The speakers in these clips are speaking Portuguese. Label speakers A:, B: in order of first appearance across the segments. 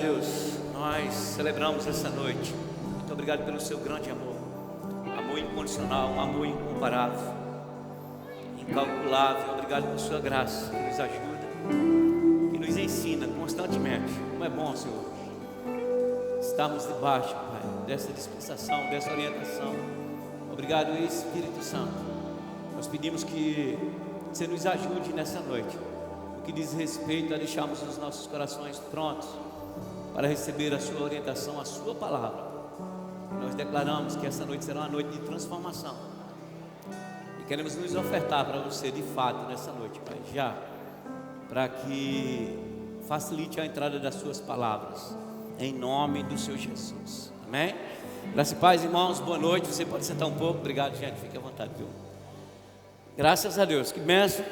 A: Deus, nós celebramos essa noite. Muito obrigado pelo seu grande amor, amor incondicional, um amor incomparável, incalculável. Obrigado por sua graça, que nos ajuda, que nos ensina constantemente. Como é bom, Senhor, estarmos debaixo, Pai, dessa dispensação, dessa orientação. Obrigado, Espírito Santo. Nós pedimos que você nos ajude nessa noite, no que diz respeito a deixarmos os nossos corações prontos para receber a sua orientação, a sua palavra. Nós declaramos que essa noite será uma noite de transformação, e queremos nos ofertar para você de fato nessa noite, Pai, já, para que facilite a entrada das suas palavras, em nome do Senhor Jesus, amém? Graças e paz, irmãos, boa noite. Você pode sentar um pouco, obrigado, gente, fique à vontade, viu? Graças a Deus, que bênção.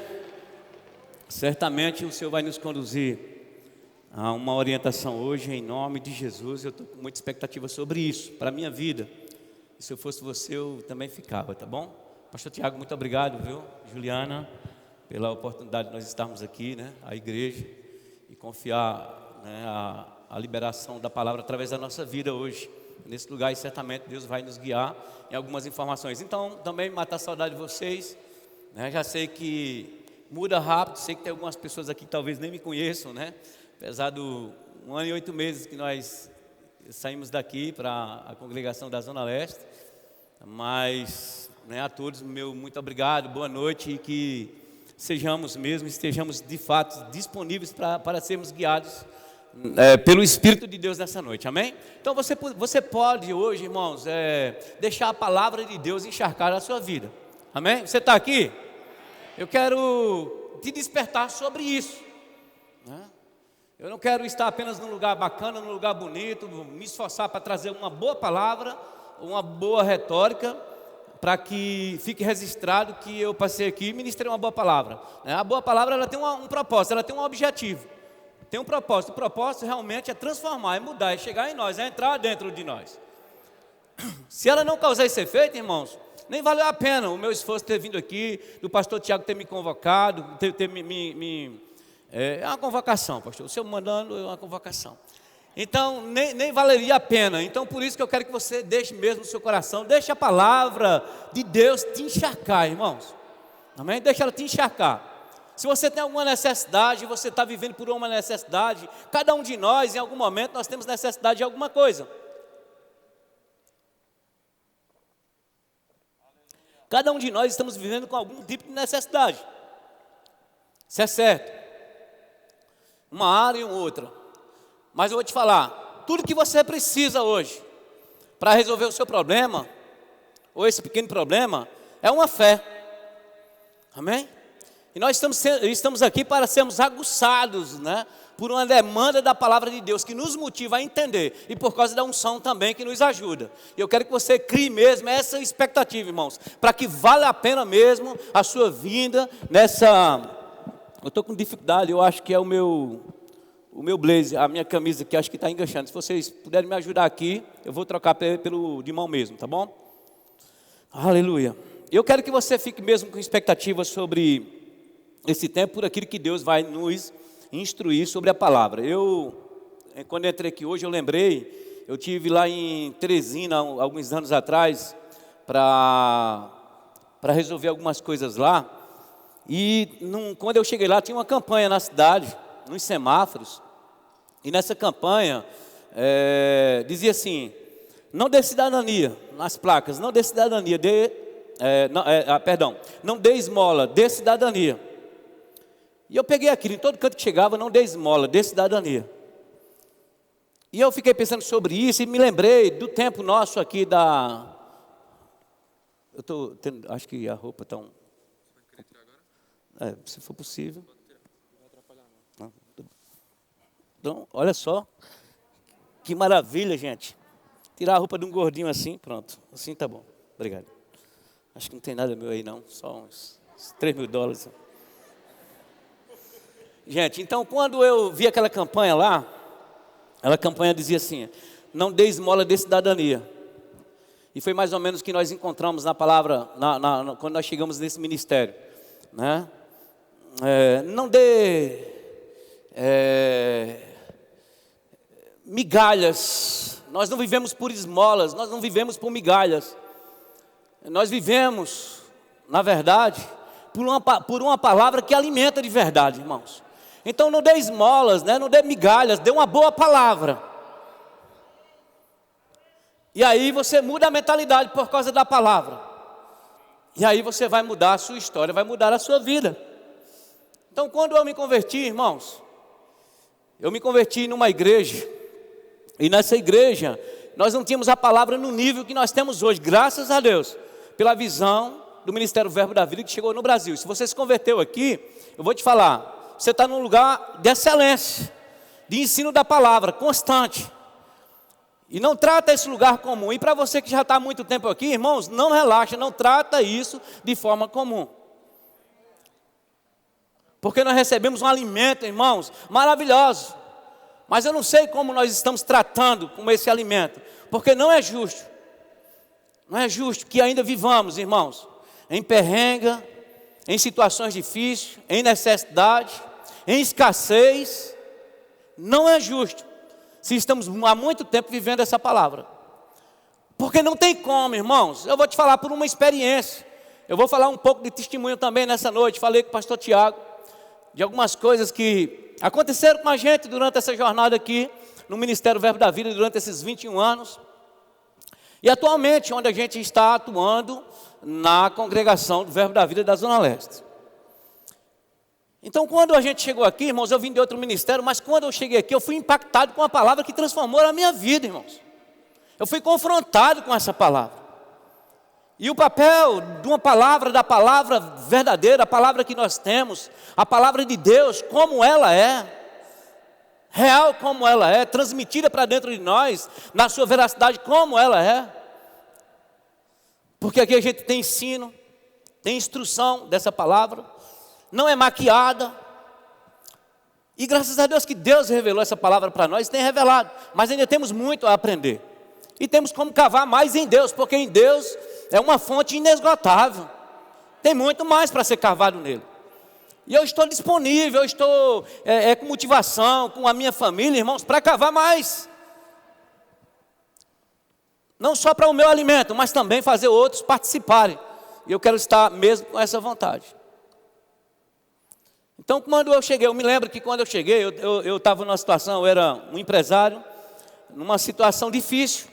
A: Certamente o Senhor vai nos conduzir a uma orientação hoje, em nome de Jesus. Eu estou com muita expectativa sobre isso, para a minha vida. E se eu fosse você, eu também ficava, tá bom? Pastor Tiago, muito obrigado, viu? Juliana, pela oportunidade de nós estarmos aqui, né? A igreja, e confiar, né, a liberação da palavra através da nossa vida hoje, nesse lugar, e certamente Deus vai nos guiar em algumas informações. Então, também matar a saudade de vocês, né? Já sei que muda rápido, sei que tem algumas pessoas aqui que talvez nem me conheçam, né? Apesar do 1 ano e 8 meses que nós saímos daqui para a congregação da Zona Leste, mas, né, a todos, meu muito obrigado, boa noite, e que estejamos de fato disponíveis para sermos guiados pelo Espírito de Deus nessa noite, amém? Então você pode hoje, irmãos, deixar a palavra de Deus encharcar a sua vida, amém? Você está aqui? Eu quero te despertar sobre isso, né? Eu não quero estar apenas num lugar bacana, num lugar bonito, me esforçar para trazer uma boa palavra, uma boa retórica, para que fique registrado que eu passei aqui e ministrei uma boa palavra, né? A boa palavra, ela tem um propósito, ela tem um objetivo, tem um propósito. O propósito realmente é transformar, é mudar, é chegar em nós, é entrar dentro de nós. Se ela não causar esse efeito, irmãos, nem valeu a pena o meu esforço ter vindo aqui, do pastor Tiago ter me convocado, é uma convocação, pastor, o senhor mandando é uma convocação. Então, nem valeria a pena. Então, por isso que eu quero que você deixe mesmo no seu coração, deixe a palavra de Deus te encharcar, irmãos, amém? Deixa ela te encharcar. Se você tem alguma necessidade, você está vivendo por uma necessidade, cada um de nós, em algum momento, nós temos necessidade de alguma coisa. Cada um de nós estamos vivendo com algum tipo de necessidade. Isso é certo. Uma área e outra. Mas eu vou te falar, tudo que você precisa hoje para resolver o seu problema, ou esse pequeno problema, é uma fé. Amém? E nós estamos aqui para sermos aguçados, né, por uma demanda da palavra de Deus, que nos motiva a entender, e por causa da unção também que nos ajuda. E eu quero que você crie mesmo essa expectativa, irmãos, para que vale a pena mesmo a sua vinda nessa... Eu estou com dificuldade, eu acho que é o meu blazer, a minha camisa que acho que está enganchando. Se vocês puderem me ajudar aqui, eu vou trocar pelo de mão mesmo, tá bom? Aleluia. Eu quero que você fique mesmo com expectativa sobre esse tempo, por aquilo que Deus vai nos instruir sobre a palavra. Quando entrei aqui hoje, eu lembrei, eu tive lá em Teresina, alguns anos atrás, para resolver algumas coisas lá. E quando eu cheguei lá, tinha uma campanha na cidade, nos semáforos, e nessa campanha dizia assim: não dê cidadania, nas placas, não dê cidadania, não dê esmola, dê cidadania. E eu peguei aquilo, em todo canto que chegava, não dê esmola, dê cidadania. E eu fiquei pensando sobre isso e me lembrei do tempo nosso aqui acho que a roupa está se for possível. Não. Então, olha só, que maravilha, gente. Tirar a roupa de um gordinho assim, pronto. Assim tá bom, obrigado. Acho que não tem nada meu aí não, só uns $3.000. Gente, então quando eu vi aquela campanha lá, aquela campanha dizia assim: não dê esmola de cidadania. E foi mais ou menos o que nós encontramos na palavra, quando nós chegamos nesse ministério, né? Não dê migalhas. Nós não vivemos por esmolas, nós não vivemos por migalhas. Nós vivemos, na verdade, por uma palavra que alimenta de verdade, irmãos. Então não dê esmolas, né? Não dê migalhas, dê uma boa palavra. E aí você muda a mentalidade por causa da palavra. E aí você vai mudar a sua história, vai mudar a sua vida. Então quando eu me converti, irmãos, eu me converti numa igreja. E nessa igreja, nós não tínhamos a palavra no nível que nós temos hoje, graças a Deus, pela visão do Ministério Verbo da Vida que chegou no Brasil. Se você se converteu aqui, eu vou te falar, você está num lugar de excelência, de ensino da palavra, constante. E não trata esse lugar comum. E para você que já está há muito tempo aqui, irmãos, não relaxa, não trata isso de forma comum. Porque nós recebemos um alimento, irmãos, maravilhoso. Mas eu não sei como nós estamos tratando com esse alimento. Porque não é justo. Não é justo que ainda vivamos, irmãos, em perrenga, em situações difíceis, em necessidade, em escassez. Não é justo se estamos há muito tempo vivendo essa palavra. Porque não tem como, irmãos. Eu vou te falar por uma experiência. Eu vou falar um pouco de testemunho também nessa noite. Falei com o pastor Tiago de algumas coisas que aconteceram com a gente durante essa jornada aqui no Ministério Verbo da Vida, durante esses 21 anos. E atualmente, onde a gente está atuando na congregação do Verbo da Vida da Zona Leste. Então, quando a gente chegou aqui, irmãos, eu vim de outro ministério, mas quando eu cheguei aqui, eu fui impactado com a palavra que transformou a minha vida, irmãos. Eu fui confrontado com essa palavra. E o papel de uma palavra, da palavra verdadeira, a palavra que nós temos, a palavra de Deus, como ela é, real como ela é, transmitida para dentro de nós, na sua veracidade como ela é. Porque aqui a gente tem ensino, tem instrução dessa palavra, não é maquiada. E graças a Deus que Deus revelou essa palavra para nós, tem revelado. Mas ainda temos muito a aprender. E temos como cavar mais em Deus, porque em Deus é uma fonte inesgotável. Tem muito mais para ser cavado nele. E eu estou disponível, eu estou com motivação, com a minha família, irmãos, para cavar mais. Não só para o meu alimento, mas também fazer outros participarem. E eu quero estar mesmo com essa vontade. Então, quando eu cheguei, eu me lembro que quando eu cheguei, eu estava numa situação, eu era um empresário, numa situação difícil.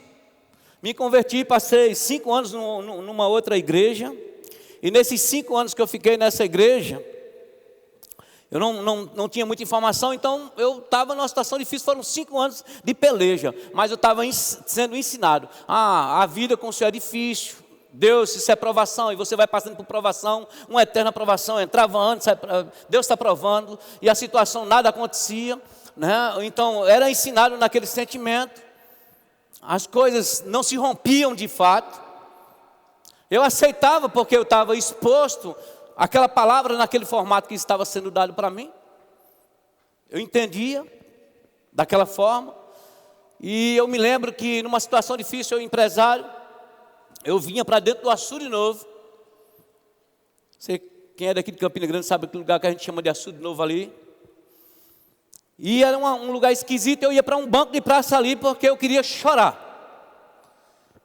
A: Me converti, passei 5 anos numa outra igreja. E nesses 5 anos que eu fiquei nessa igreja, eu não tinha muita informação, então eu estava numa situação difícil. Foram 5 anos de peleja, mas eu estava sendo ensinado. A vida com o Senhor é difícil. Deus, isso é provação, e você vai passando por provação, uma eterna provação. Entrava antes, Deus está provando, e a situação nada acontecia, né? Então era ensinado naquele sentimento. As coisas não se rompiam de fato. Eu aceitava porque eu estava exposto àquela palavra naquele formato que estava sendo dado para mim. Eu entendia daquela forma. E eu me lembro que numa situação difícil, eu empresário, eu vinha para dentro do açude novo. Você, quem é daqui de Campina Grande sabe aquele lugar que a gente chama de açude novo ali. E era um lugar esquisito, eu ia para um banco de praça ali porque eu queria chorar.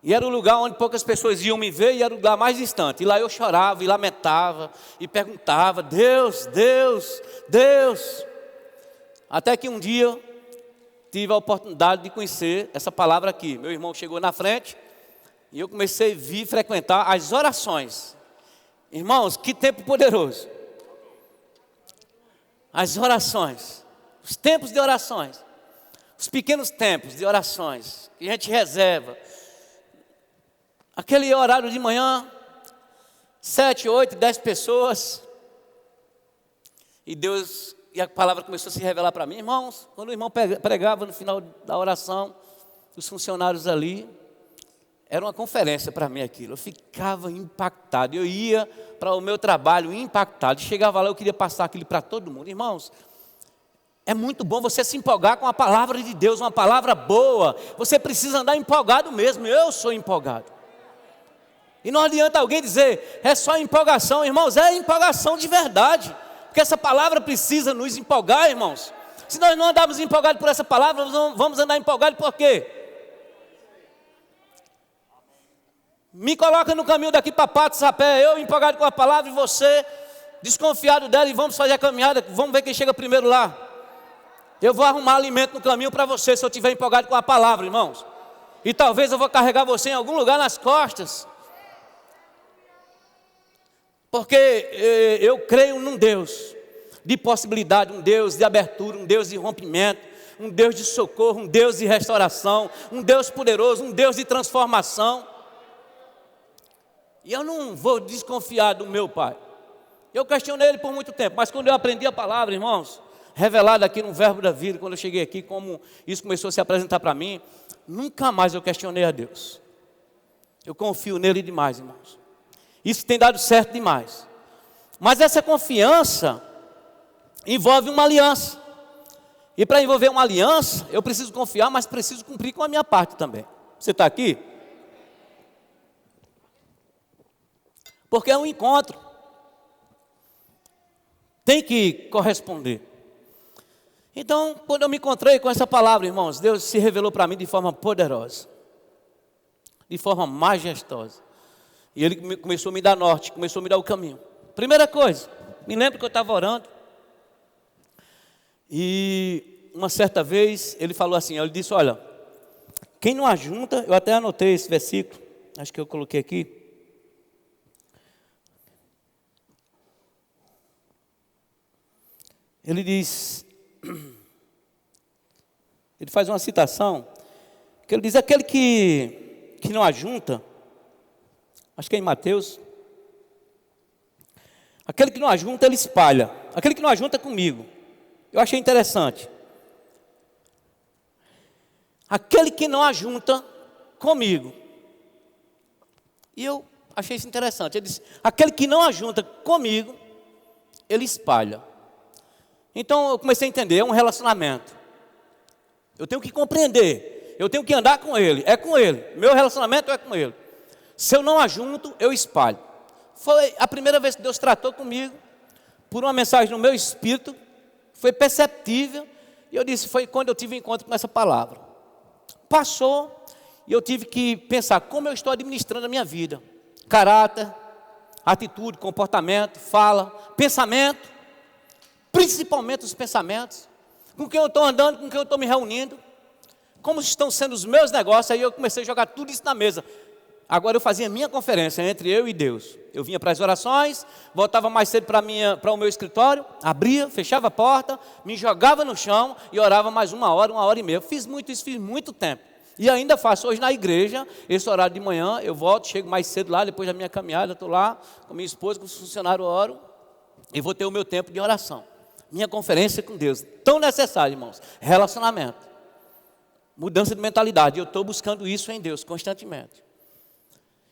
A: E era o lugar onde poucas pessoas iam me ver, e era o lugar mais distante. E lá eu chorava e lamentava e perguntava: Deus, Deus, Deus. Até que um dia tive a oportunidade de conhecer essa palavra aqui. Meu irmão chegou na frente e eu comecei a vir frequentar as orações. Irmãos, que tempo poderoso. As orações. Os tempos de orações, os pequenos tempos de orações que a gente reserva. Aquele horário de manhã, 7, 8, 10 pessoas. E a palavra começou a se revelar para mim. Irmãos, quando o irmão pregava no final da oração, os funcionários ali, era uma conferência para mim aquilo. Eu ficava impactado, eu ia para o meu trabalho impactado. Chegava lá, eu queria passar aquilo para todo mundo. Irmãos, é muito bom você se empolgar com a palavra de Deus, uma palavra boa. Você precisa andar empolgado mesmo. Eu sou empolgado. E não adianta alguém dizer, é só empolgação. Irmãos, é empolgação de verdade. Porque essa palavra precisa nos empolgar, irmãos. Se nós não andarmos empolgados por essa palavra, vamos andar empolgados por quê? Me coloca no caminho daqui para Patos, Sapé, eu empolgado com a palavra e você desconfiado dela, e vamos fazer a caminhada, vamos ver quem chega primeiro lá. Eu vou arrumar alimento no caminho para você, se eu estiver empolgado com a palavra, irmãos. E talvez eu vou carregar você em algum lugar nas costas. Porque eu creio num Deus de possibilidade, um Deus de abertura, um Deus de rompimento, um Deus de socorro, um Deus de restauração, um Deus poderoso, um Deus de transformação. E eu não vou desconfiar do meu Pai. Eu questionei Ele por muito tempo, mas quando eu aprendi a palavra, irmãos, revelada aqui no Verbo da Vida, quando eu cheguei aqui, como isso começou a se apresentar para mim, nunca mais eu questionei a Deus. Eu confio nele demais, irmãos. Isso tem dado certo demais. Mas essa confiança envolve uma aliança. E para envolver uma aliança, eu preciso confiar, mas preciso cumprir com a minha parte também. Você está aqui? Porque é um encontro. Tem que corresponder. Então, quando eu me encontrei com essa palavra, irmãos, Deus se revelou para mim de forma poderosa, de forma majestosa. E Ele começou a me dar norte, começou a me dar o caminho. Primeira coisa, me lembro que eu estava orando, e uma certa vez Ele falou assim, Ele disse, olha, quem não ajunta, eu até anotei esse versículo, acho que eu coloquei aqui. Ele diz, ele faz uma citação, que ele diz, aquele que não ajunta, acho que é em Mateus, aquele que não ajunta, ele espalha, aquele que não ajunta comigo. Eu achei interessante. Aquele que não ajunta comigo. E eu achei isso interessante. Ele disse, aquele que não ajunta comigo, ele espalha. Então eu comecei a entender, é um relacionamento. Eu tenho que compreender, eu tenho que andar com Ele, é com Ele. Meu relacionamento é com Ele. Se eu não ajunto, eu espalho. Foi a primeira vez que Deus tratou comigo, por uma mensagem no meu espírito, foi perceptível, e eu disse, foi quando eu tive encontro com essa palavra. Passou, e eu tive que pensar, como eu estou administrando a minha vida. Caráter, atitude, comportamento, fala, pensamento. Principalmente os pensamentos, com quem eu estou andando, com quem eu estou me reunindo, como estão sendo os meus negócios. Aí eu comecei a jogar tudo isso na mesa. Agora eu fazia minha conferência entre eu e Deus. Eu vinha para as orações, voltava mais cedo para o meu escritório, abria, fechava a porta, me jogava no chão e orava mais uma hora e meia. Eu fiz muito isso, fiz muito tempo. E ainda faço hoje na igreja, esse horário de manhã, eu volto, chego mais cedo lá, depois da minha caminhada, estou lá com minha esposa, com os funcionários, oro, e vou ter o meu tempo de oração. Minha conferência com Deus, tão necessário, irmãos, relacionamento, mudança de mentalidade, eu estou buscando isso em Deus constantemente.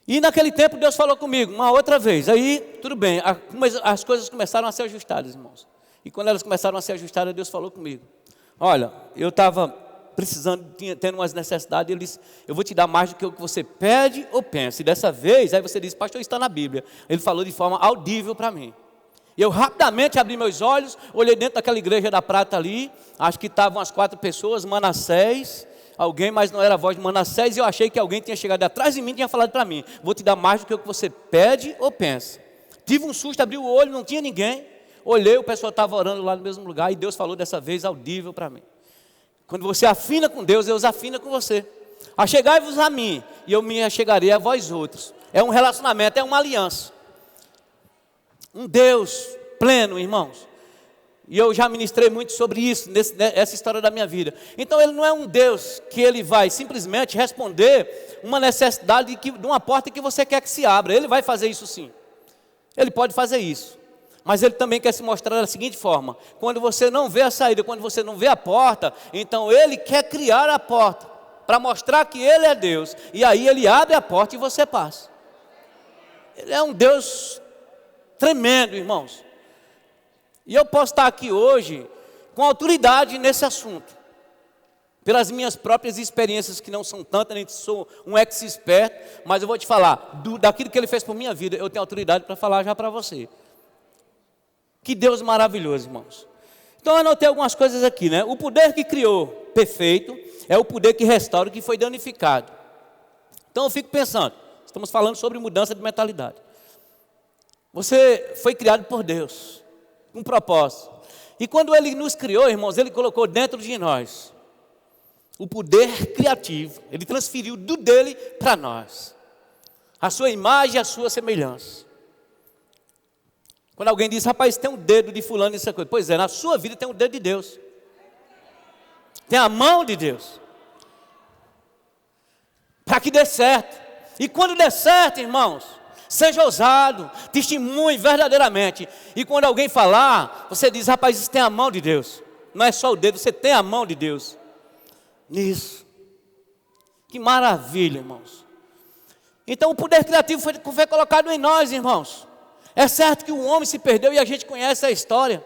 A: E naquele tempo Deus falou comigo, uma outra vez, aí tudo bem, as coisas começaram a ser ajustadas, irmãos. E quando elas começaram a ser ajustadas, Deus falou comigo, olha, eu estava precisando, tendo umas necessidades, Ele disse, eu vou te dar mais do que o que você pede ou pensa. E dessa vez, aí você disse, pastor, isso está na Bíblia. Ele falou de forma audível para mim. E eu rapidamente abri meus olhos, olhei dentro daquela igreja da prata ali, acho que estavam as 4 pessoas, Manassés, alguém, mas não era a voz de Manassés, e eu achei que alguém tinha chegado atrás de mim e tinha falado para mim, vou te dar mais do que o que você pede ou pensa. Tive um susto, abri o olho, não tinha ninguém, olhei, o pessoal estava orando lá no mesmo lugar, e Deus falou dessa vez audível para mim. Quando você afina com Deus, Deus afina com você. Achegai-vos a mim, e eu me achegarei a vós outros. É um relacionamento, é uma aliança. Um Deus pleno, irmãos. E eu já ministrei muito sobre isso, essa história da minha vida. Então Ele não é um Deus que Ele vai simplesmente responder uma necessidade de uma porta que você quer que se abra. Ele vai fazer isso sim. Ele pode fazer isso. Mas Ele também quer se mostrar da seguinte forma. Quando você não vê a saída, quando você não vê a porta, então Ele quer criar a porta, para mostrar que Ele é Deus. E aí Ele abre a porta e você passa. Ele é um Deus tremendo, irmãos. E eu posso estar aqui hoje com autoridade nesse assunto, pelas minhas próprias experiências, que não são tantas, nem sou um ex-expert, mas eu vou te falar, daquilo que Ele fez por minha vida, eu tenho autoridade para falar já para você. Que Deus maravilhoso, irmãos. Então eu anotei algumas coisas aqui, né? O poder que criou perfeito é o poder que restaura o que foi danificado. Então eu fico pensando, estamos falando sobre mudança de mentalidade. Você foi criado por Deus, com um propósito. E quando Ele nos criou, irmãos, Ele colocou dentro de nós o poder criativo. Ele transferiu do dele para nós. A sua imagem e a sua semelhança. Quando alguém diz, rapaz, tem um dedo de fulano nessa coisa. Pois é, na sua vida tem o dedo de Deus. Tem a mão de Deus. Para que dê certo. E quando der certo, irmãos, seja ousado, testemunhe verdadeiramente. E quando alguém falar, você diz, rapaz, isso tem a mão de Deus. Não é só o dedo, você tem a mão de Deus. Nisso. Que maravilha, irmãos. Então o poder criativo foi colocado em nós, irmãos. É certo que o homem se perdeu e a gente conhece a história.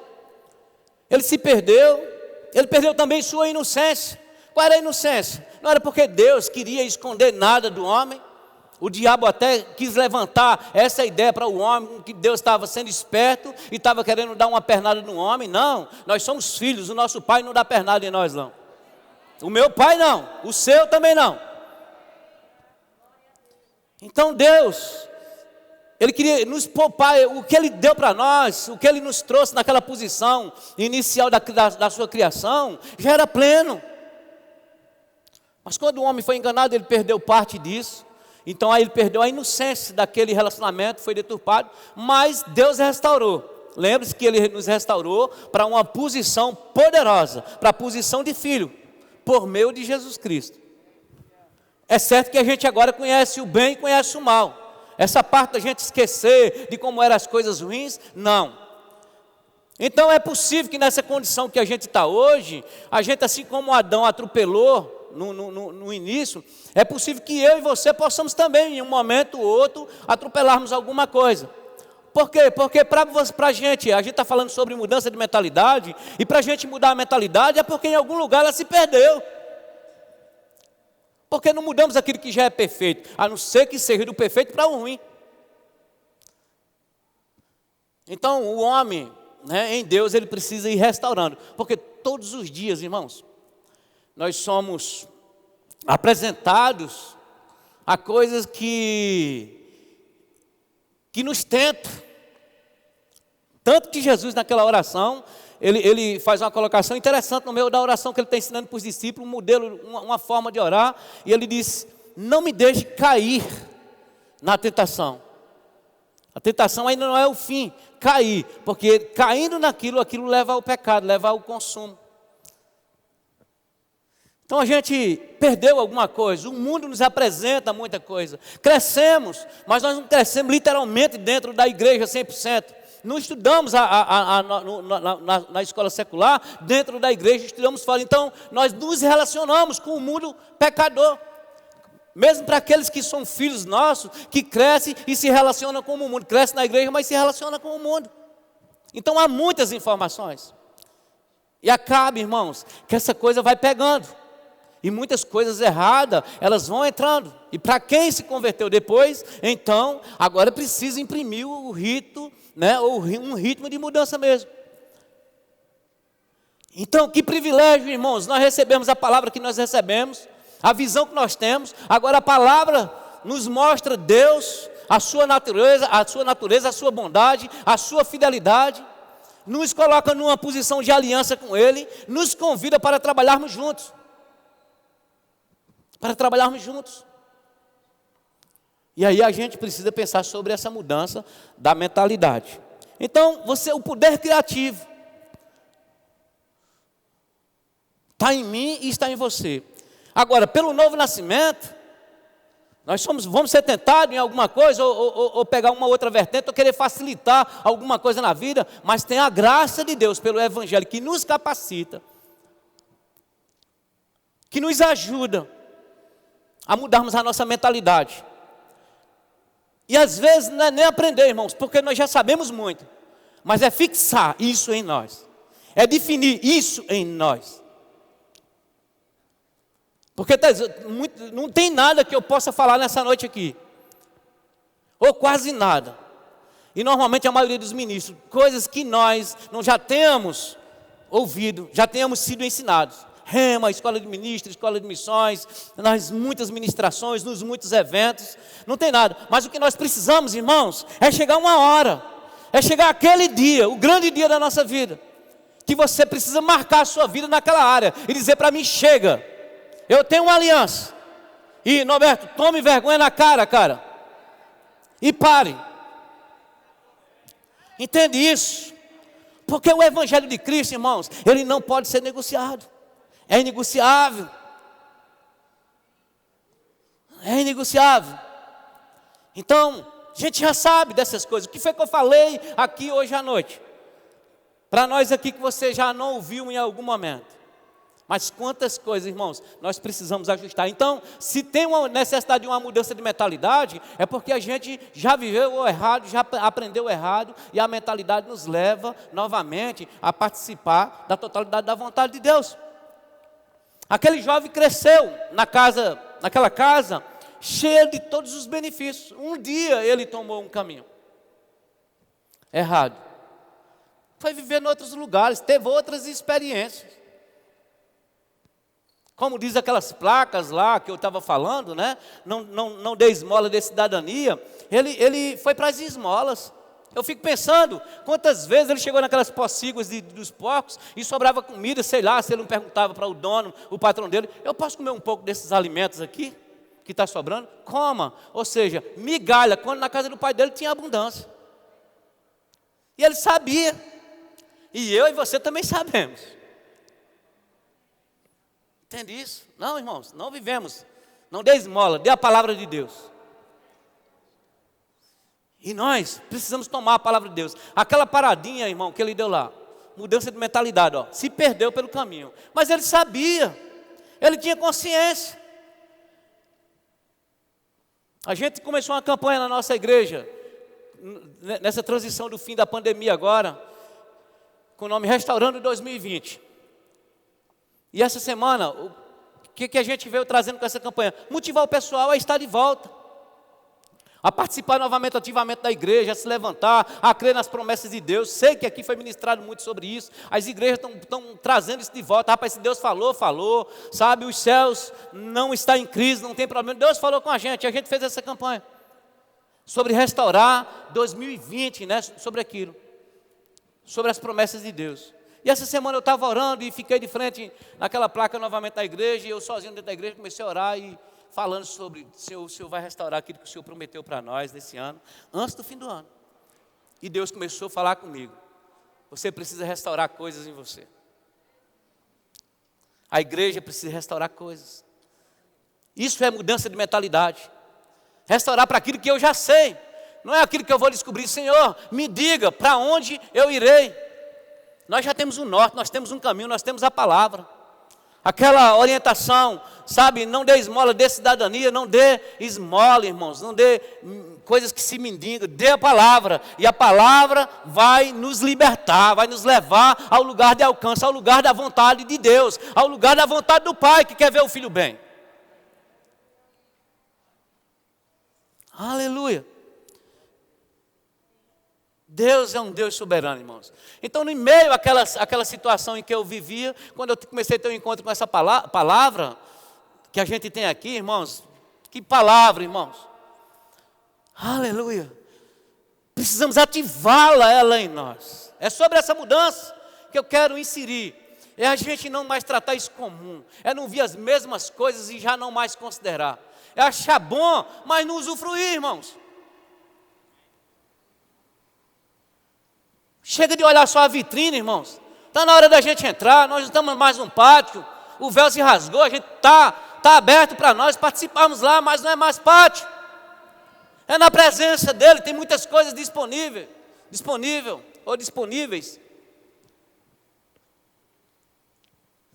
A: Ele se perdeu, ele perdeu também sua inocência. Qual era a inocência? Não era porque Deus queria esconder nada do homem. O diabo até quis levantar essa ideia para o homem, que Deus estava sendo esperto e estava querendo dar uma pernada no homem. Não, nós somos filhos, o nosso pai não dá pernada em nós não. O meu pai não, o seu também não. Então Deus, Ele queria nos poupar, o que Ele deu para nós, o que Ele nos trouxe naquela posição inicial da sua criação, já era pleno. Mas quando o homem foi enganado, ele perdeu parte disso. Então aí ele perdeu a inocência daquele relacionamento, foi deturpado, mas Deus restaurou. Lembre-se que Ele nos restaurou para uma posição poderosa, para a posição de filho, por meio de Jesus Cristo. É certo que a gente agora conhece o bem e conhece o mal. Essa parte da gente esquecer de como eram as coisas ruins, não. Então é possível que nessa condição que a gente está hoje, a gente assim como Adão atropelou no início, é possível que eu e você possamos também, em um momento ou outro, atropelarmos alguma coisa. Por quê? Porque para a gente está falando sobre mudança de mentalidade, e para a gente mudar a mentalidade é porque em algum lugar ela se perdeu. Porque não mudamos aquilo que já é perfeito, a não ser que seja do perfeito para o ruim. Então o homem, em Deus, ele precisa ir restaurando, porque todos os dias, irmãos, nós somos apresentados a coisas que nos tentam. Tanto que Jesus, naquela oração, ele faz uma colocação interessante no meio da oração que ele está ensinando para os discípulos, um modelo, uma forma de orar, e ele diz, não me deixe cair na tentação. A tentação ainda não é o fim, cair, porque caindo naquilo, aquilo leva ao pecado, leva ao consumo. Então a gente perdeu alguma coisa, o mundo nos apresenta muita coisa. Crescemos, mas nós não crescemos literalmente dentro da igreja 100%. Não estudamos na escola secular, dentro da igreja estudamos fora. Então nós nos relacionamos com o mundo pecador. Mesmo para aqueles que são filhos nossos, que crescem e se relacionam com o mundo. Cresce na igreja, mas se relaciona com o mundo. Então há muitas informações. E acaba, irmãos, que essa coisa vai pegando. E muitas coisas erradas, elas vão entrando. E para quem se converteu depois, então, agora precisa imprimir o rito, ou um ritmo de mudança mesmo. Então, que privilégio, irmãos, nós recebemos a palavra que nós recebemos, a visão que nós temos. Agora a palavra nos mostra Deus, a sua natureza, a sua bondade, a sua fidelidade. Nos coloca numa posição de aliança com Ele, nos convida para trabalharmos juntos. E aí a gente precisa pensar sobre essa mudança da mentalidade. Então, o poder criativo está em mim e está em você. Agora, pelo novo nascimento, nós vamos ser tentados em alguma coisa, ou pegar uma outra vertente, ou querer facilitar alguma coisa na vida, mas tem a graça de Deus pelo Evangelho que nos capacita, que nos ajuda a mudarmos a nossa mentalidade. E às vezes não é nem aprender, irmãos, porque nós já sabemos muito, mas é fixar isso em nós, é definir isso em nós. Porque não tem nada que eu possa falar nessa noite aqui, ou quase nada. E normalmente a maioria dos ministros, coisas que nós não já temos ouvido, já tenhamos sido ensinados. Rema, escola de ministros, escola de missões, nas muitas ministrações, nos muitos eventos, não tem nada. Mas o que nós precisamos, irmãos, é chegar uma hora, é chegar aquele dia, o grande dia da nossa vida, que você precisa marcar a sua vida naquela área e dizer para mim: chega, eu tenho uma aliança. E Norberto, tome vergonha na cara, e pare. Entende isso? Porque o evangelho de Cristo, irmãos, ele não pode ser negociado. É inegociável. É inegociável. Então, a gente já sabe dessas coisas. O que foi que eu falei aqui hoje à noite? Para nós aqui que você já não ouviu em algum momento. Mas quantas coisas, irmãos, nós precisamos ajustar. Então, se tem uma necessidade de uma mudança de mentalidade, é porque a gente já viveu o errado, já aprendeu o errado, e a mentalidade nos leva novamente a participar da totalidade da vontade de Deus. Aquele jovem cresceu naquela casa, cheia de todos os benefícios. Um dia ele tomou um caminho errado. Foi viver em outros lugares, teve outras experiências. Como diz aquelas placas lá que eu estava falando, né? Não dê esmola de cidadania. Ele foi para as esmolas. Eu fico pensando, quantas vezes ele chegou naquelas pocíguas dos porcos e sobrava comida, sei lá, se ele não perguntava para o dono, o patrão dele: eu posso comer um pouco desses alimentos aqui, que está sobrando? Coma. Ou seja, migalha, quando na casa do pai dele tinha abundância. E ele sabia. E eu e você também sabemos. Entende isso? Não, irmãos, não vivemos. Não dê esmola, dê a palavra de Deus. E nós precisamos tomar a palavra de Deus. Aquela paradinha, irmão, que ele deu lá, mudança de mentalidade, ó, se perdeu pelo caminho. Mas ele sabia, ele tinha consciência. A gente começou uma campanha na nossa igreja, nessa transição do fim da pandemia agora, com o nome Restaurando 2020. E essa semana, o que a gente veio trazendo com essa campanha? Motivar o pessoal a estar de volta, a participar novamente ativamente da igreja, a se levantar, a crer nas promessas de Deus. Sei que aqui foi ministrado muito sobre isso. As igrejas estão trazendo isso de volta. Rapaz, se Deus falou, sabe, os céus não estão em crise, não tem problema. Deus falou com a gente fez essa campanha sobre restaurar 2020, né, sobre aquilo, sobre as promessas de Deus. E essa semana eu estava orando e fiquei de frente naquela placa novamente da igreja, e eu sozinho dentro da igreja comecei a orar e falando sobre: o Senhor vai restaurar aquilo que o Senhor prometeu para nós nesse ano, antes do fim do ano. E Deus começou a falar comigo: você precisa restaurar coisas em você. A igreja precisa restaurar coisas. Isso é mudança de mentalidade. Restaurar para aquilo que eu já sei. Não é aquilo que eu vou descobrir. Senhor, me diga para onde eu irei. Nós já temos um norte, nós temos um caminho, nós temos a palavra. Aquela orientação, sabe, não dê esmola, dê cidadania, não dê esmola, irmãos, não dê coisas que se mendigam, dê a palavra. E a palavra vai nos libertar, vai nos levar ao lugar de alcance, ao lugar da vontade de Deus, ao lugar da vontade do Pai que quer ver o filho bem. Aleluia. Deus é um Deus soberano, irmãos. Então, no meio àquela situação em que eu vivia, quando eu comecei a ter um encontro com essa palavra que a gente tem aqui, irmãos, que palavra, irmãos. Aleluia. Precisamos ativá-la, ela em nós. É sobre essa mudança que eu quero inserir. É a gente não mais tratar isso comum. É não ver as mesmas coisas e já não mais considerar. É achar bom, mas não usufruir, irmãos. Chega de olhar só a vitrine, irmãos. Está na hora da gente entrar, nós estamos mais num pátio. O véu se rasgou, a gente está aberto para nós participarmos lá, mas não é mais pátio. É na presença dele, tem muitas coisas disponíveis.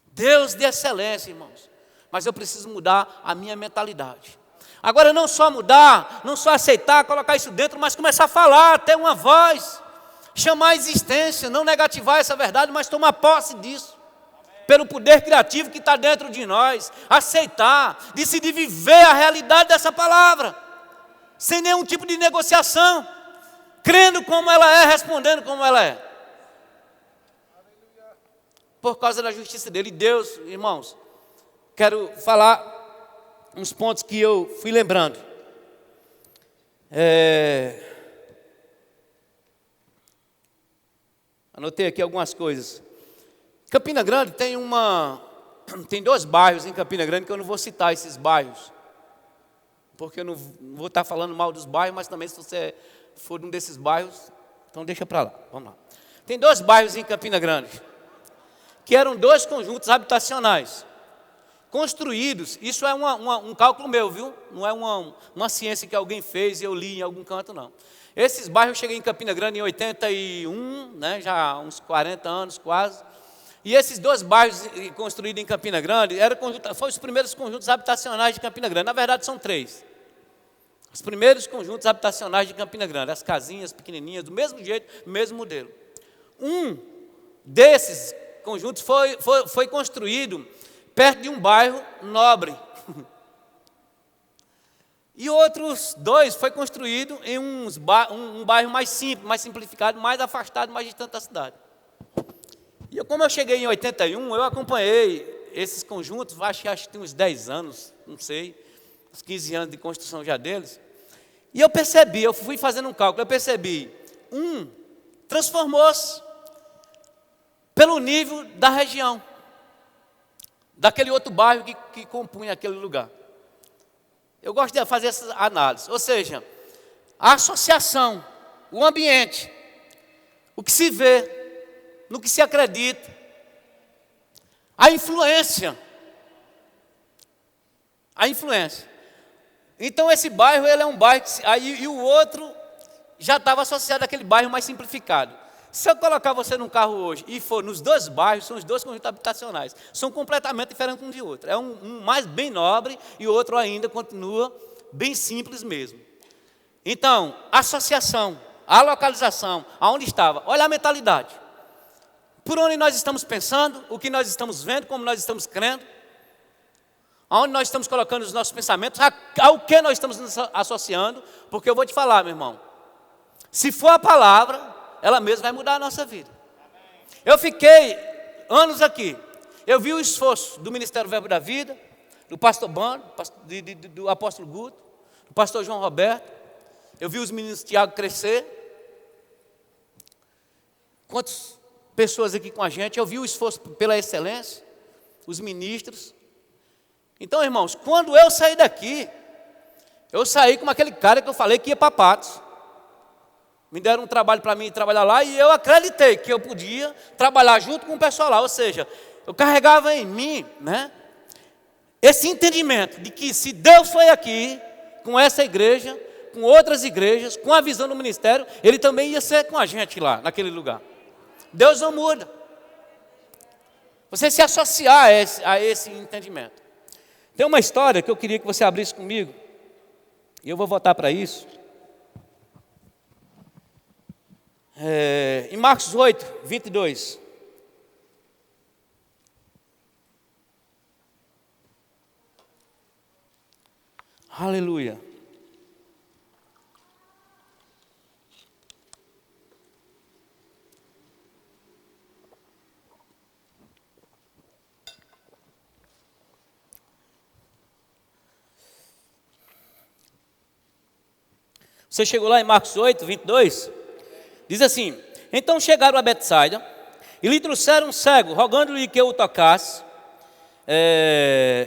A: Deus de excelência, irmãos. Mas eu preciso mudar a minha mentalidade. Agora, não só mudar, não só aceitar, colocar isso dentro, mas começar a falar, ter uma voz. Chamar a existência, não negativar essa verdade, mas tomar posse disso. Pelo poder criativo que está dentro de nós. Aceitar, decidir viver a realidade dessa palavra. Sem nenhum tipo de negociação. Crendo como ela é, respondendo como ela é. por causa da justiça dele. E Deus, irmãos, quero falar uns pontos que eu fui lembrando. Anotei aqui algumas coisas. Campina Grande tem 2 bairros em Campina Grande que eu não vou citar esses bairros, porque eu não vou estar falando mal dos bairros, mas também se você for um desses bairros, então deixa para lá, vamos lá. Tem 2 bairros em Campina Grande, que eram 2 conjuntos habitacionais, construídos, isso é um cálculo meu, viu? Não é uma ciência que alguém fez e eu li em algum canto, não. Esses bairros eu cheguei em Campina Grande em 81, né, já há uns 40 anos quase. E esses 2 bairros construídos em Campina Grande foram os primeiros conjuntos habitacionais de Campina Grande. Na verdade, são 3. Os primeiros conjuntos habitacionais de Campina Grande, as casinhas pequenininhas, do mesmo jeito, mesmo modelo. Um desses conjuntos foi construído perto de um bairro nobre. E outros 2 foi construído em um bairro mais simples, mais simplificado, mais afastado, mais distante da cidade. E como eu cheguei em 81, eu acompanhei esses conjuntos, acho que tem uns 10 anos, não sei, uns 15 anos de construção já deles. E eu fui fazendo um cálculo, eu percebi, transformou-se pelo nível da região, daquele outro bairro que compunha aquele lugar. Eu gosto de fazer essa análise, ou seja, a associação, o ambiente, o que se vê, no que se acredita, a influência. Então esse bairro, ele é um bairro, e o outro já estava associado àquele bairro mais simplificado. Se eu colocar você num carro hoje e for nos 2 bairros, são os 2 conjuntos habitacionais, são completamente diferentes um de outro. É um mais bem nobre e o outro ainda continua bem simples mesmo. Então, a associação, a localização, aonde estava, olha a mentalidade. Por onde nós estamos pensando, o que nós estamos vendo, como nós estamos crendo, aonde nós estamos colocando os nossos pensamentos, ao que nós estamos nos associando, porque eu vou te falar, meu irmão, se for a palavra, ela mesma vai mudar a nossa vida. Eu fiquei anos aqui, eu vi o esforço do Ministério Verbo da Vida, do pastor Bando, do apóstolo Guto, do pastor João Roberto, eu vi os meninos Tiago crescer, quantas pessoas aqui com a gente, eu vi o esforço pela excelência, os ministros. Então, irmãos, quando eu saí daqui, eu saí como aquele cara que eu falei que ia para Patos. Me deram um trabalho para mim trabalhar lá e eu acreditei que eu podia trabalhar junto com o pessoal lá. Ou seja, eu carregava em mim, né, esse entendimento de que se Deus foi aqui com essa igreja, com outras igrejas, com a visão do ministério, Ele também ia ser com a gente lá, naquele lugar. Deus não muda. Você se associar a esse entendimento. Tem uma história que eu queria que você abrisse comigo, e eu vou voltar para isso. Em Marcos 8, 22. Aleluia. Você chegou lá em Marcos 8, 22? Diz assim: então chegaram a Betsaida e lhe trouxeram um cego, rogando-lhe que o tocasse.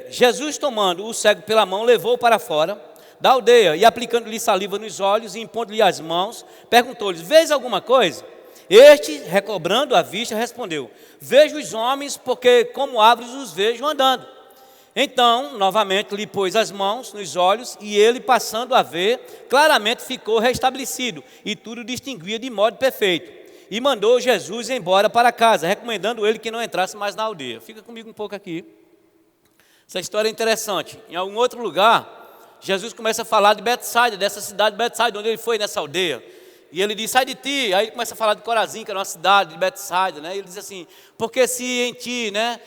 A: Jesus, tomando o cego pela mão, levou-o para fora da aldeia e, aplicando-lhe saliva nos olhos e impondo-lhe as mãos, perguntou-lhe: vês alguma coisa? Este, recobrando a vista, respondeu: vejo os homens, porque como árvores os vejo andando. Então, novamente, lhe pôs as mãos nos olhos e ele, passando a ver, claramente ficou restabelecido e tudo distinguia de modo perfeito. E mandou Jesus embora para casa, recomendando ele que não entrasse mais na aldeia. Fica comigo um pouco aqui. Essa história é interessante. Em algum outro lugar, Jesus começa a falar de Betsaida, dessa cidade de Betsaida, onde ele foi nessa aldeia. E ele diz: sai de ti. Aí ele começa a falar de Corazim, que era uma cidade de Betsaida, né? E ele diz assim: porque se em ti, né,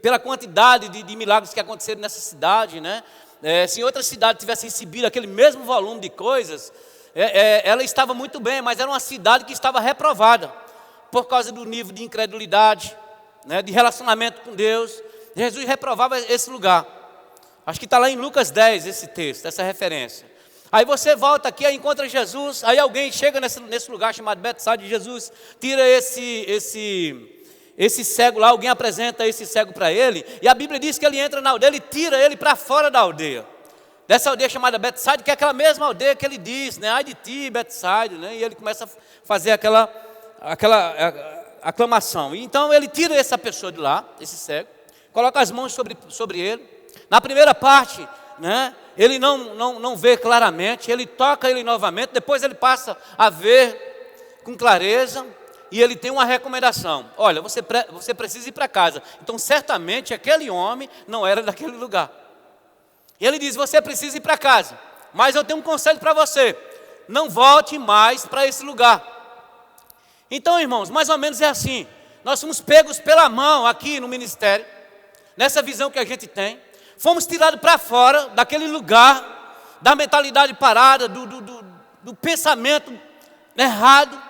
A: pela quantidade de milagres que aconteceram nessa cidade, né, se outra cidade tivesse recebido aquele mesmo volume de coisas, ela estava muito bem, mas era uma cidade que estava reprovada, por causa do nível de incredulidade, né, de relacionamento com Deus. Jesus reprovava esse lugar. Acho que está lá em Lucas 10 esse texto, essa referência. Aí você volta aqui, aí encontra Jesus, aí alguém chega nesse lugar chamado Betsaida, e Jesus tira esse cego lá, alguém apresenta esse cego para ele, e a Bíblia diz que ele entra na aldeia e tira ele para fora da aldeia. Dessa aldeia chamada Betsaida, que é aquela mesma aldeia que ele diz, né? Ai de ti, Betsaida, né? E ele começa a fazer aquela aclamação. E então ele tira essa pessoa de lá, esse cego, coloca as mãos sobre ele. Na primeira parte, né, ele não vê claramente, ele toca ele novamente, depois ele passa a ver com clareza, e ele tem uma recomendação: olha, você precisa ir para casa. Então certamente aquele homem não era daquele lugar. E ele diz: você precisa ir para casa, mas eu tenho um conselho para você: não volte mais para esse lugar. Então, irmãos, mais ou menos é assim. Nós fomos pegos pela mão aqui no ministério, nessa visão que a gente tem. Fomos tirados para fora daquele lugar, da mentalidade parada, do pensamento errado,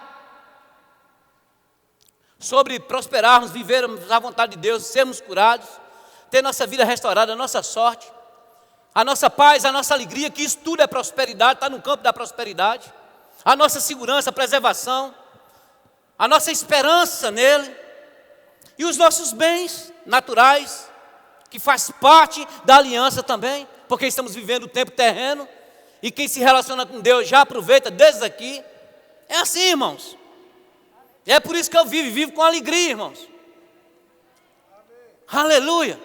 A: sobre prosperarmos, vivermos à vontade de Deus, sermos curados, ter nossa vida restaurada, a nossa sorte, a nossa paz, a nossa alegria, que isso tudo é prosperidade, está no campo da prosperidade, a nossa segurança, a preservação, a nossa esperança nele, e os nossos bens naturais, que faz parte da aliança também, porque estamos vivendo o tempo terreno, e quem se relaciona com Deus já aproveita desde aqui. É assim, irmãos. E é por isso que eu vivo com alegria, irmãos. Aleluia.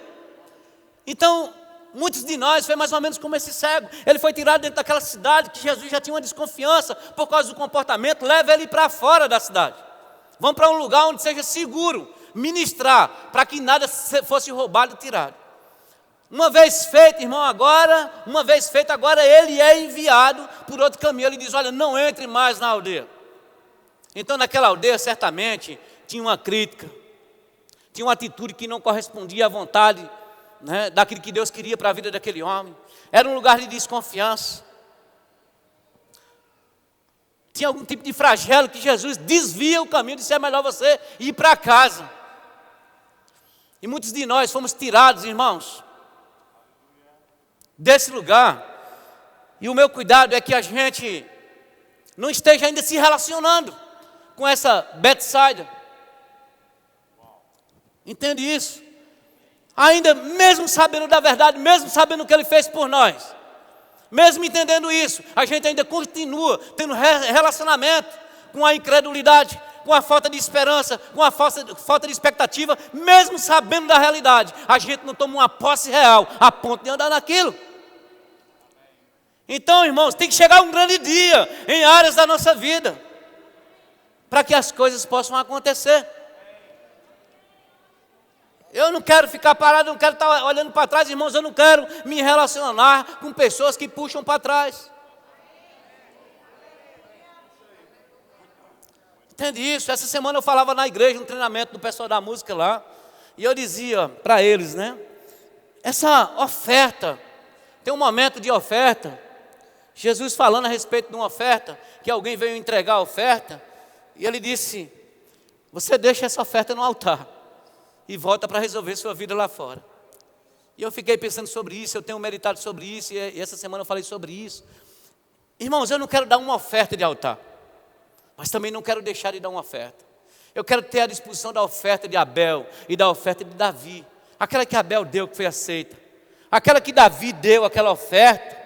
A: Então, muitos de nós foi mais ou menos como esse cego. Ele foi tirado dentro daquela cidade que Jesus já tinha uma desconfiança por causa do comportamento. Leva ele para fora da cidade. Vamos para um lugar onde seja seguro ministrar, para que nada fosse roubado e tirado. Uma vez feito, irmão, agora ele é enviado por outro caminho. Ele diz: olha, não entre mais na aldeia. Então naquela aldeia certamente tinha uma crítica, tinha uma atitude que não correspondia à vontade, né, daquilo que Deus queria para a vida daquele homem. Era um lugar de desconfiança. Tinha algum tipo de flagelo que Jesus desvia o caminho, disse: é melhor você ir para casa. E muitos de nós fomos tirados, irmãos, desse lugar. E o meu cuidado é que a gente não esteja ainda se relacionando com essa Betsaida. Entende isso? Ainda mesmo sabendo da verdade, mesmo sabendo o que Ele fez por nós, mesmo entendendo isso, a gente ainda continua tendo relacionamento com a incredulidade, com a falta de esperança, com a falta de expectativa, mesmo sabendo da realidade. A gente não toma uma posse real a ponto de andar naquilo. Então, irmãos, tem que chegar um grande dia em áreas da nossa vida, para que as coisas possam acontecer. Eu não quero ficar parado, eu não quero estar olhando para trás, irmãos. Eu não quero me relacionar com pessoas que puxam para trás. Entende isso? Essa semana eu falava na igreja, um treinamento do pessoal da música lá, e eu dizia para eles, né? Essa oferta, tem um momento de oferta, Jesus falando a respeito de uma oferta, que alguém veio entregar a oferta, e ele disse: você deixa essa oferta no altar e volta para resolver sua vida lá fora. E eu fiquei pensando sobre isso, eu tenho meditado sobre isso, e essa semana eu falei sobre isso. Irmãos, eu não quero dar uma oferta de altar, mas também não quero deixar de dar uma oferta. Eu quero ter a disposição da oferta de Abel e da oferta de Davi. Aquela que Abel deu, que foi aceita. Aquela que Davi deu, aquela oferta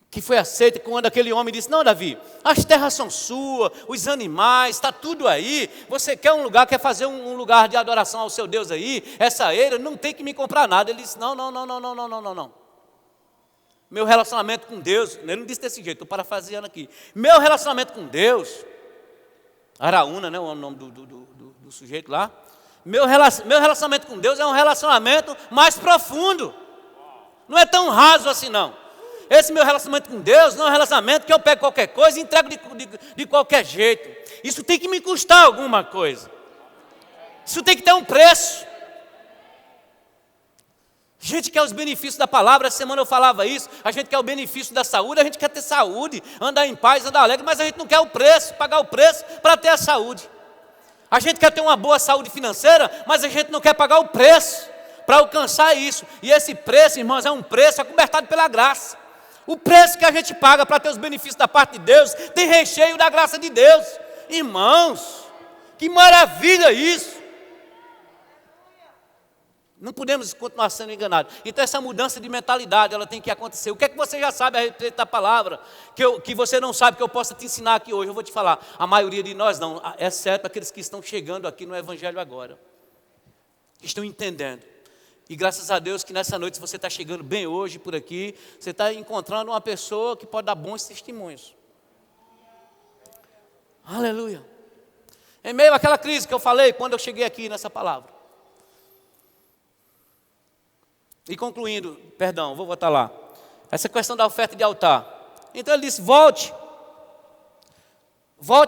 A: que foi aceita, quando aquele homem disse: não, Davi, as terras são suas, os animais, está tudo aí. Você quer um lugar, quer fazer um lugar de adoração ao seu Deus aí, essa eira, não tem que me comprar nada. Ele disse: não. Meu relacionamento com Deus, ele não disse desse jeito, estou parafraseando aqui. Meu relacionamento com Deus, Araúna, né, o nome do sujeito lá. Meu relacionamento com Deus é um relacionamento mais profundo. Não é tão raso assim, não. Esse meu relacionamento com Deus não é um relacionamento que eu pego qualquer coisa e entrego de qualquer jeito. Isso tem que me custar alguma coisa. Isso tem que ter um preço. gente quer os benefícios da palavra. Essa semana eu falava isso. A gente quer o benefício da saúde, a gente quer ter saúde, andar em paz, andar alegre, mas a gente não quer o preço, pagar o preço para ter a saúde. A gente quer ter uma boa saúde financeira, mas a gente não quer pagar o preço para alcançar isso. E esse preço, irmãos, é um preço acobertado pela graça. O preço que a gente paga para ter os benefícios da parte de Deus tem recheio da graça de Deus. Irmãos, que maravilha isso! Não podemos continuar sendo enganados. Então essa mudança de mentalidade, ela tem que acontecer. O que é que você já sabe a respeito da palavra, que você não sabe, que eu possa te ensinar aqui hoje? Eu vou te falar, a maioria de nós não, exceto aqueles que estão chegando aqui no Evangelho agora. Estão entendendo. E graças a Deus que nessa noite, se você está chegando bem hoje por aqui, você está encontrando uma pessoa que pode dar bons testemunhos. Aleluia. Em meio àquela crise que eu falei, quando eu cheguei aqui nessa palavra. E concluindo, perdão, vou voltar lá. Essa questão da oferta de altar. Então ele disse, volte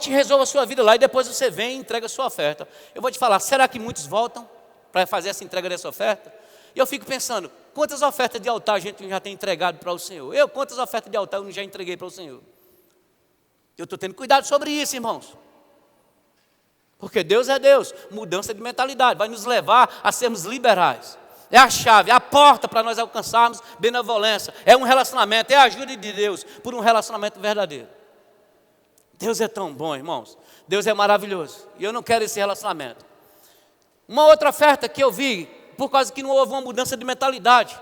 A: e resolva a sua vida lá, e depois você vem e entrega a sua oferta. Eu vou te falar, será que muitos voltam para fazer essa entrega dessa oferta? E eu fico pensando, quantas ofertas de altar a gente já tem entregado para o Senhor? Quantas ofertas de altar eu já entreguei para o Senhor? Eu estou tendo cuidado sobre isso, irmãos. Porque Deus é Deus, mudança de mentalidade, vai nos levar a sermos liberais. É a chave, é a porta para nós alcançarmos benevolência. É um relacionamento, é a ajuda de Deus por um relacionamento verdadeiro. Deus é tão bom, irmãos. Deus é maravilhoso. E eu não quero esse relacionamento. Uma outra oferta que eu vi, por causa que não houve uma mudança de mentalidade.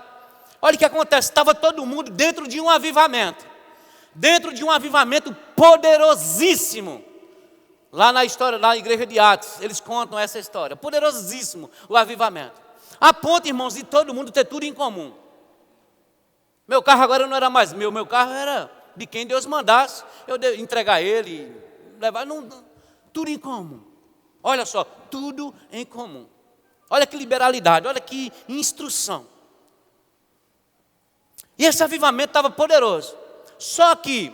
A: Olha o que acontece, estava todo mundo dentro de um avivamento. Dentro de um avivamento poderosíssimo. Lá na história, na igreja de Atos, eles contam essa história. Poderosíssimo o avivamento. A ponto, irmãos, de todo mundo ter tudo em comum. Meu carro agora não era mais meu carro era de quem Deus mandasse. Eu entregar ele, levar, tudo em comum. Olha só, tudo em comum. Olha que liberalidade, olha que instrução. E esse avivamento estava poderoso. Só que,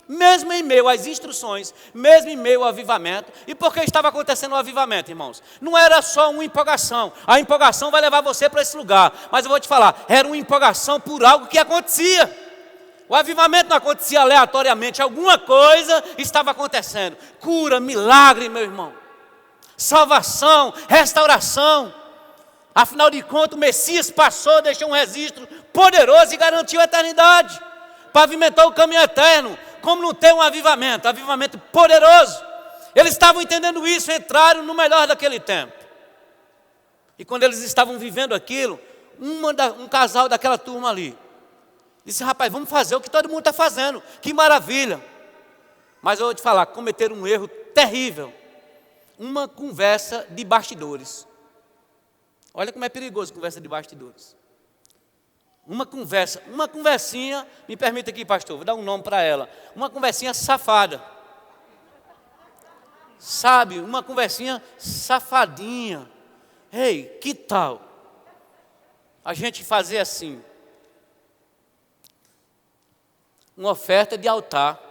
A: mesmo em meio às instruções, mesmo em meio ao avivamento, e por que estava acontecendo o avivamento, irmãos? Não era só uma empolgação, a empolgação vai levar você para esse lugar, mas eu vou te falar, era uma empolgação por algo que acontecia. O avivamento não acontecia aleatoriamente, alguma coisa estava acontecendo. Cura, milagre, meu irmão. Salvação, restauração. Afinal de contas, o Messias passou, deixou um registro poderoso e garantiu a eternidade. Pavimentou o caminho eterno. Como não tem um avivamento poderoso. Eles estavam entendendo isso, entraram no melhor daquele tempo. E quando eles estavam vivendo aquilo, um casal daquela turma ali disse, rapaz, vamos fazer o que todo mundo está fazendo, que maravilha. Mas eu vou te falar, cometeram um erro terrível. Uma conversa de bastidores. Olha como é perigoso conversa de bastidores. Uma conversinha, me permita aqui, pastor, vou dar um nome para ela. Uma conversinha safada. Sabe, uma conversinha safadinha. Ei, que tal a gente fazer assim? Uma oferta de altar.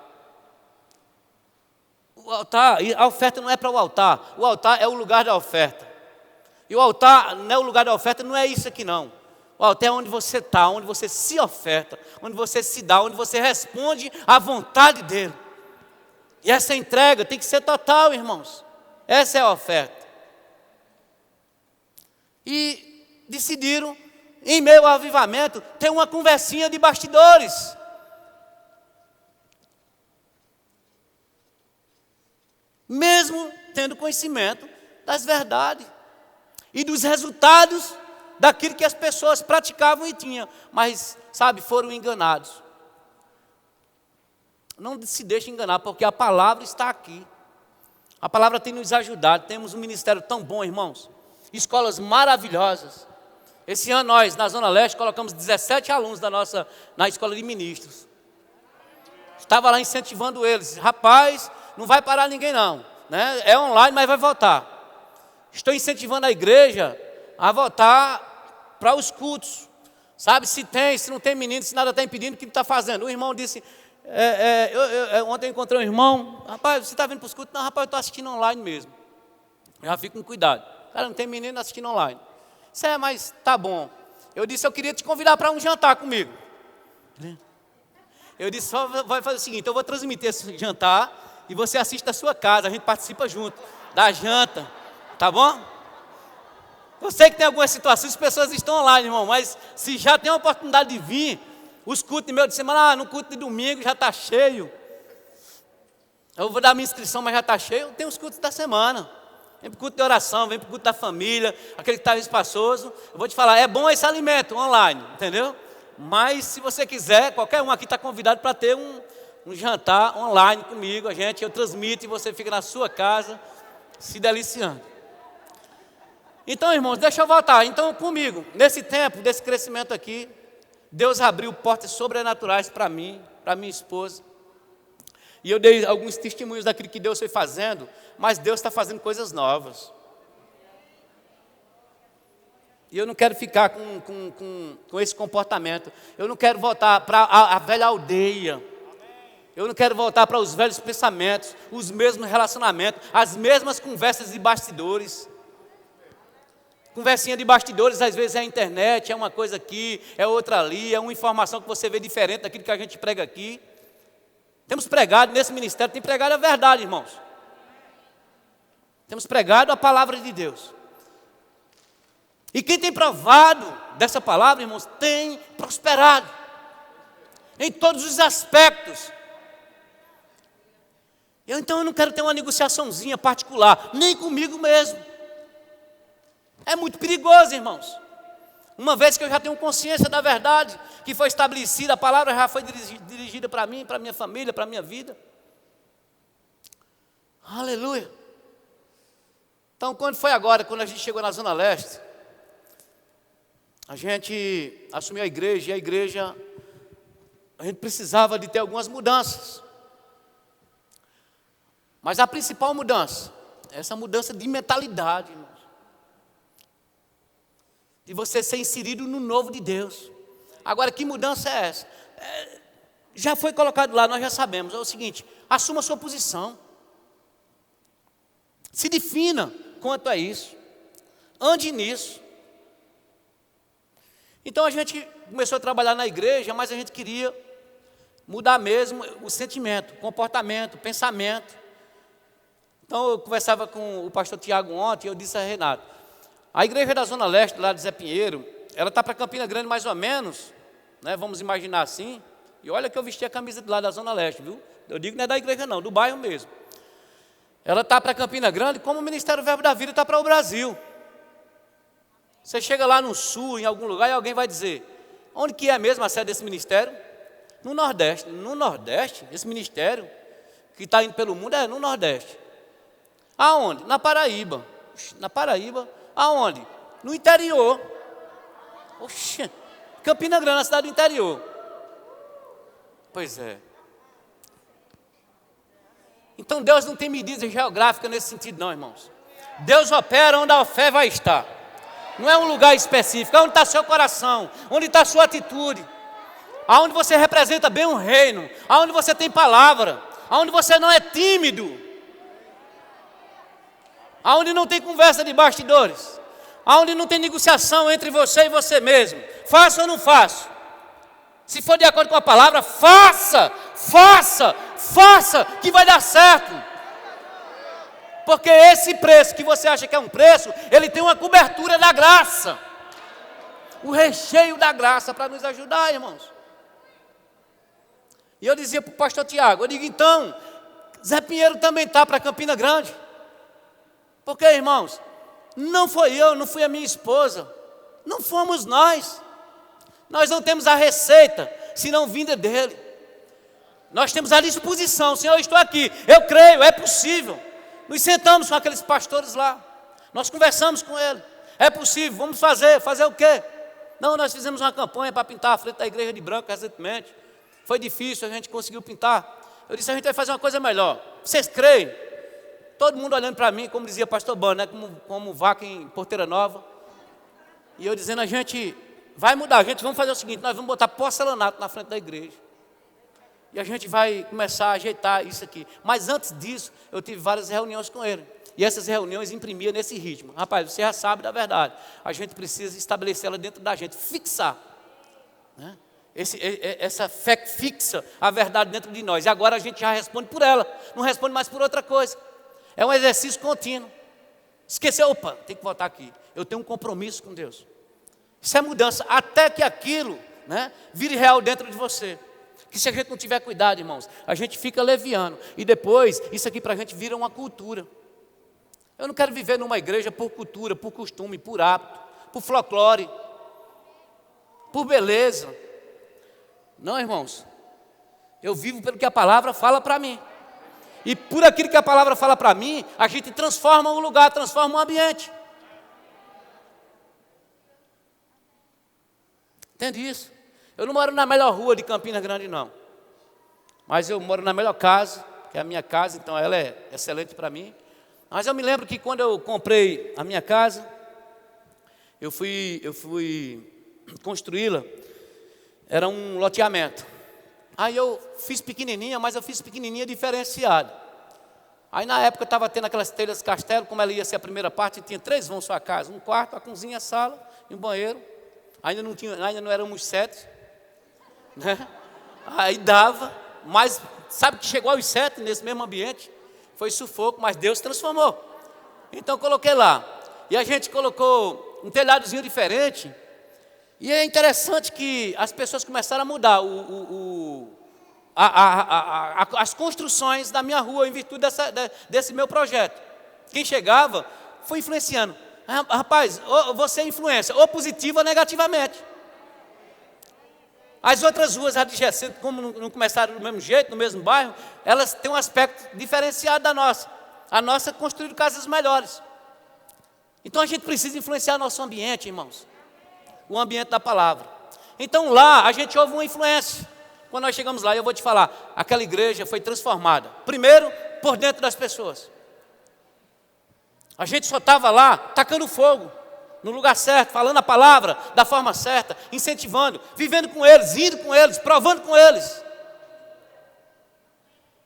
A: O altar, a oferta não é para o altar é o lugar da oferta. E o altar não é o lugar da oferta, não é isso aqui não. O altar é onde você está, onde você se oferta, onde você se dá, onde você responde à vontade dEle. E essa entrega tem que ser total, irmãos. Essa é a oferta. E decidiram, em meio ao avivamento, ter uma conversinha de bastidores. Mesmo tendo conhecimento das verdades e dos resultados daquilo que as pessoas praticavam e tinham, mas, sabe, foram enganados. Não se deixe enganar, porque a palavra está aqui. A palavra tem nos ajudado, temos um ministério tão bom, irmãos. Escolas maravilhosas. Esse ano nós, na Zona Leste, colocamos 17 alunos na escola de ministros. Estava lá incentivando eles. Rapaz, não vai parar ninguém não, né? É online, mas vai voltar. Estou incentivando a igreja a voltar para os cultos. Sabe, se não tem menino, se nada está impedindo, o que está fazendo? O irmão disse, ontem eu encontrei um irmão, rapaz, você está vindo para os cultos? Não, rapaz, eu estou assistindo online mesmo. Eu já fico com cuidado. Cara, não tem menino assistindo online. Mas tá bom. Eu disse, eu queria te convidar para um jantar comigo. Eu disse, só vai fazer o seguinte, eu vou transmitir esse jantar e você assiste da sua casa, a gente participa junto da janta, tá bom? Eu sei que tem algumas situações, as pessoas estão online, irmão, mas se já tem a oportunidade de vir, os cultos de meio de semana, no culto de domingo já está cheio. Eu vou dar minha inscrição, mas já está cheio, tem os cultos da semana. Vem para o culto de oração, vem para o culto da família, aquele que está espaçoso. Eu vou te falar, é bom esse alimento online, entendeu? Mas se você quiser, qualquer um aqui está convidado para ter um jantar online comigo, eu transmito e você fica na sua casa, se deliciando. Então, irmãos, deixa eu voltar. Então, comigo, nesse tempo, desse crescimento aqui, Deus abriu portas sobrenaturais para mim, para minha esposa. E eu dei alguns testemunhos daquilo que Deus foi fazendo, mas Deus está fazendo coisas novas. E eu não quero ficar com esse comportamento. Eu não quero voltar para a velha aldeia. Eu não quero voltar para os velhos pensamentos, os mesmos relacionamentos, as mesmas conversas de bastidores. Conversinha de bastidores, às vezes é a internet, é uma coisa aqui, é outra ali, é uma informação que você vê diferente daquilo que a gente prega aqui. Temos pregado nesse ministério, tem pregado a verdade, irmãos. Temos pregado a palavra de Deus. E quem tem provado dessa palavra, irmãos, tem prosperado. Em todos os aspectos. Então eu não quero ter uma negociaçãozinha particular, nem comigo mesmo. É muito perigoso, irmãos. Uma vez que eu já tenho consciência da verdade, que foi estabelecida, a palavra já foi dirigida para mim, para minha família, para minha vida. Aleluia. Então, quando a gente chegou na Zona Leste, a gente assumiu a igreja, e a igreja, a gente precisava de ter algumas mudanças. Mas a principal mudança, essa mudança de mentalidade, irmãos. De você ser inserido no novo de Deus. Agora, que mudança é essa? Já foi colocado lá, nós já sabemos. É o seguinte, assuma a sua posição. Se defina quanto a isso. Ande nisso. Então a gente começou a trabalhar na igreja, mas a gente queria mudar mesmo o sentimento, o comportamento, o pensamento. Então eu conversava com o pastor Tiago ontem e eu disse a Renato, a igreja da Zona Leste, lá de Zé Pinheiro, ela está para Campina Grande mais ou menos, né, vamos imaginar assim, e olha que eu vesti a camisa de lá da Zona Leste, viu? Eu digo não é da igreja não, do bairro mesmo. Ela está para Campina Grande como o Ministério Verbo da Vida está para o Brasil. Você chega lá no sul, em algum lugar, e alguém vai dizer, onde que é mesmo a sede desse ministério? No Nordeste. No Nordeste, esse ministério que está indo pelo mundo é no Nordeste. Aonde? Na Paraíba. Na Paraíba, aonde? No interior. Oxe, Campina Grande, na cidade do interior. Pois é. Então Deus não tem medida geográfica nesse sentido não, irmãos. Deus opera onde a fé vai estar. Não é um lugar específico, é onde está seu coração, onde está sua atitude, aonde você representa bem um reino, aonde você tem palavra, aonde você não é tímido, aonde não tem conversa de bastidores, aonde não tem negociação entre você e você mesmo. Faço ou não faço? Se for de acordo com a palavra, faça, que vai dar certo. Porque esse preço que você acha que é um preço, ele tem uma cobertura da graça. O recheio da graça para nos ajudar, irmãos. E eu dizia para o pastor Tiago, eu digo, então, Zé Pinheiro também está para Campina Grande. Porque, irmãos, não foi eu, não fui a minha esposa, não fomos nós. Nós não temos a receita, senão vinda dele. Nós temos a disposição, Senhor, eu estou aqui, eu creio, é possível. Nos sentamos com aqueles pastores lá, nós conversamos com ele, é possível, vamos fazer o quê? Não, nós fizemos uma campanha para pintar a frente da igreja de branco recentemente, foi difícil, a gente conseguiu pintar. Eu disse, a gente vai fazer uma coisa melhor, vocês creem? Todo mundo olhando para mim, como dizia pastor Bano, né? como vaca em Porteira Nova, e eu dizendo, a gente vai mudar, vamos fazer o seguinte, nós vamos botar porcelanato na frente da igreja. E a gente vai começar a ajeitar isso aqui. Mas antes disso, eu tive várias reuniões com ele. E essas reuniões imprimiam nesse ritmo. Rapaz, você já sabe da verdade. A gente precisa estabelecer ela dentro da gente, fixar, né? Essa fé fixa a verdade dentro de nós. E agora a gente já responde por ela, não responde mais por outra coisa. É um exercício contínuo. Esqueceu, opa, tem que voltar aqui. Eu tenho um compromisso com Deus. Isso é mudança, até que aquilo, né, vire real dentro de você. Que se a gente não tiver cuidado, irmãos, a gente fica leviano. E depois, isso aqui para a gente vira uma cultura. Eu não quero viver numa igreja por cultura, por costume, por hábito, por folclore, por beleza. Não, irmãos. Eu vivo pelo que a palavra fala para mim. E por aquilo que a palavra fala para mim, a gente transforma um lugar, transforma um ambiente. Entende isso? Eu não moro na melhor rua de Campina Grande, não. Mas eu moro na melhor casa, que é a minha casa, então ela é excelente para mim. Mas eu me lembro que quando eu comprei a minha casa, eu fui construí-la, era um loteamento. Aí eu fiz pequenininha, mas eu fiz pequenininha diferenciada. Aí na época estava tendo aquelas telhas castelo, como ela ia ser a primeira parte, tinha 3 vãos sua casa, um quarto, a cozinha, a sala e um banheiro. Ainda não éramos 7, né? Aí dava, mas sabe que chegou aos 7 nesse mesmo ambiente? Foi sufoco, mas Deus transformou. Então coloquei lá. E a gente colocou um telhadozinho diferente. E é interessante que as pessoas começaram a mudar as construções da minha rua em virtude desse meu projeto. Quem chegava foi influenciando. Rapaz, você é influência, ou positiva ou negativamente. As outras ruas adjacentes, como não começaram do mesmo jeito, no mesmo bairro, elas têm um aspecto diferenciado da nossa. A nossa construiu casas melhores. Então a gente precisa influenciar nosso ambiente, irmãos. O ambiente da palavra. Então lá a gente ouve uma influência. Quando nós chegamos lá, eu vou te falar, aquela igreja foi transformada. Primeiro, por dentro das pessoas. A gente só estava lá, tacando fogo, no lugar certo, falando a palavra da forma certa, incentivando, vivendo com eles, indo com eles, provando com eles.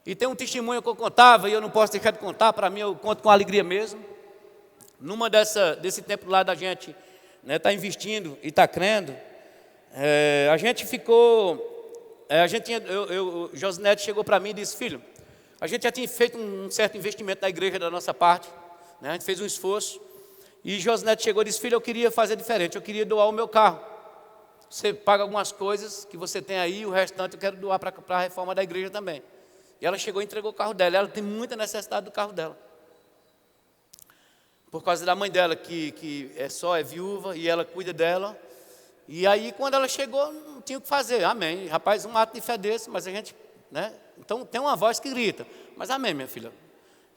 A: E tem um testemunho que eu contava, e eu não posso deixar de contar, para mim eu conto com alegria mesmo. Numa desse tempo lá da gente, né, tá investindo e está crendo, a gente ficou... Josinete chegou para mim e disse, filho, a gente já tinha feito um certo investimento na igreja da nossa parte, né? A gente fez um esforço, e Josinete chegou e disse, filho, eu queria fazer diferente, eu queria doar o meu carro. Você paga algumas coisas que você tem aí, o restante eu quero doar para a reforma da igreja também. E ela chegou e entregou o carro dela, ela tem muita necessidade do carro dela. Por causa da mãe dela, que é viúva, e ela cuida dela. E aí, quando ela chegou, não tinha o que fazer. Amém. Rapaz, um ato de fé desse, mas a gente, né? Então, tem uma voz que grita. Mas amém, minha filha.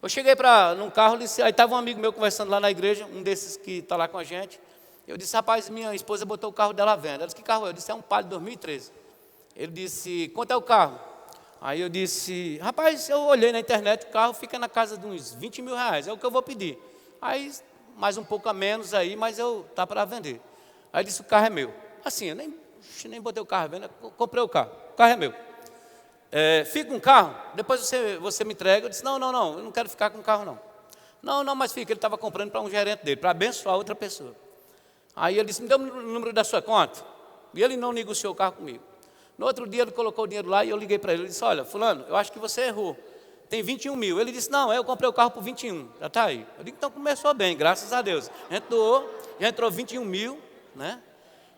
A: Eu cheguei num carro, aí estava um amigo meu conversando lá na igreja, um desses que está lá com a gente. Eu disse, rapaz, minha esposa botou o carro dela à venda. Ela disse, que carro é? Eu disse, é um Palio 2013. Ele disse, quanto é o carro? Aí eu disse, rapaz, eu olhei na internet, o carro fica na casa de uns 20 mil reais, é o que eu vou pedir. Aí, mais um pouco a menos aí, mas tá para vender. Aí disse, o carro é meu. Assim, eu nem botei o carro à venda, comprei o carro é meu. Fica com o carro, depois você me entrega. Eu disse, não, eu não quero ficar com o carro não. Não, mas fica, ele estava comprando para um gerente dele, para abençoar outra pessoa. Aí ele disse, me dê o número da sua conta. E ele não negociou o carro comigo. No outro dia ele colocou o dinheiro lá e eu liguei para ele. Ele disse, olha, fulano, eu acho que você errou. Tem 21 mil. Ele disse, não, eu comprei o carro por 21. Já está aí. Eu digo, então começou bem, graças a Deus. A gente doou, já entrou 21 mil, né?